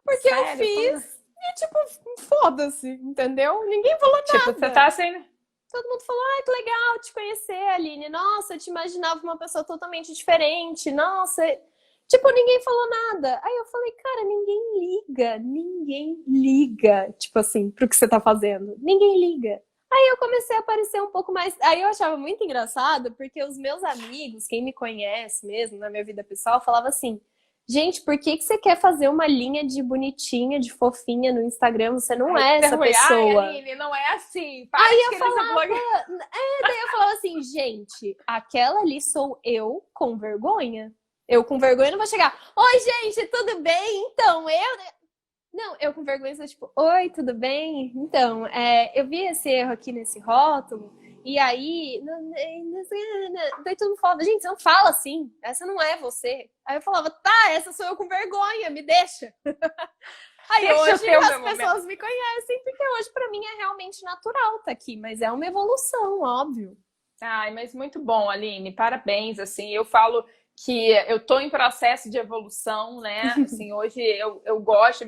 Porque sério? eu fiz e, tipo, foda-se, entendeu? Ninguém falou nada. Tipo, você tá assim... Todo mundo falou, que legal te conhecer, Aline. Nossa, eu te imaginava uma pessoa totalmente diferente. Nossa, tipo, ninguém falou nada. Aí eu falei, cara, ninguém liga, tipo assim, pro que você tá fazendo. Ninguém liga. Aí eu comecei a aparecer um pouco mais... Aí eu achava muito engraçado, porque os meus amigos, quem me conhece mesmo, na minha vida pessoal, falava assim, gente, por que você quer fazer uma linha de bonitinha, de fofinha no Instagram? Você não é essa pessoa. Aline, não é assim. Aí eu falava... daí eu falava assim, gente, aquela ali sou eu com vergonha. Eu com vergonha não vou chegar, oi, gente, tudo bem? Então, Não, eu com vergonha sou tipo, oi, tudo bem? Então, eu vi esse erro aqui nesse rótulo, e aí... Daí todo mundo falava, gente, você não fala assim, essa não é você. Aí eu falava, tá, essa sou eu com vergonha, me deixa. Aí deixa hoje as pessoas me conhecem, porque hoje pra mim é realmente natural tá aqui, mas é uma evolução, óbvio. Ai, mas muito bom, Aline, parabéns, assim, eu falo... que eu tô em processo de evolução, né? Assim, hoje eu gosto,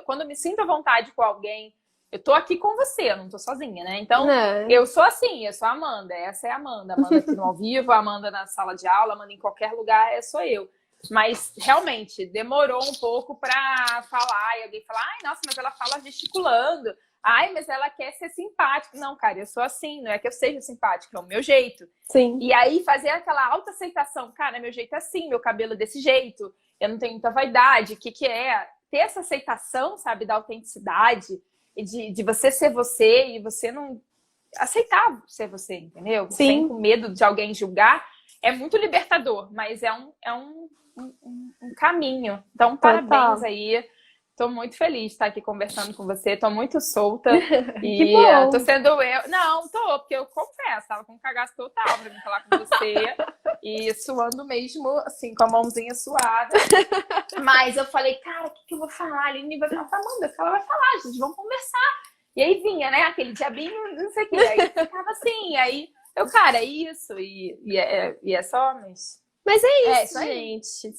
quando eu me sinto à vontade com alguém, eu tô aqui com você, eu não tô sozinha, né? Então, eu sou assim, eu sou a Amanda, essa é a Amanda. Amanda aqui no ao vivo, a Amanda na sala de aula, a Amanda em qualquer lugar, sou eu. Mas, realmente, demorou um pouco pra falar, e alguém falar, nossa, mas ela fala gesticulando. Mas ela quer ser simpática. Não, cara, eu sou assim, não é que eu seja simpática, é o meu jeito. Sim. E aí fazer aquela autoaceitação, cara, meu jeito é assim, meu cabelo é desse jeito, eu não tenho muita vaidade, o que é? Ter essa aceitação, sabe, da autenticidade, e de você ser você e você não aceitar ser você, entendeu? Sim. Sem com medo de alguém julgar, é muito libertador, mas é um caminho. Então, parabéns aí. Tô muito feliz de estar aqui conversando com você. Tô muito solta. E tô sendo eu. Não, porque eu confesso, tava com um cagaço total pra me falar com você. E suando mesmo, assim, com a mãozinha suada. Mas eu falei, cara, o que eu vou falar? A Aline vai falar, Amanda, ela vai falar, gente, vamos conversar. E aí vinha, né, aquele diabinho, não sei o que. Aí eu ficava assim, aí eu, cara, é isso. E é só, mas... Mas é isso, gente.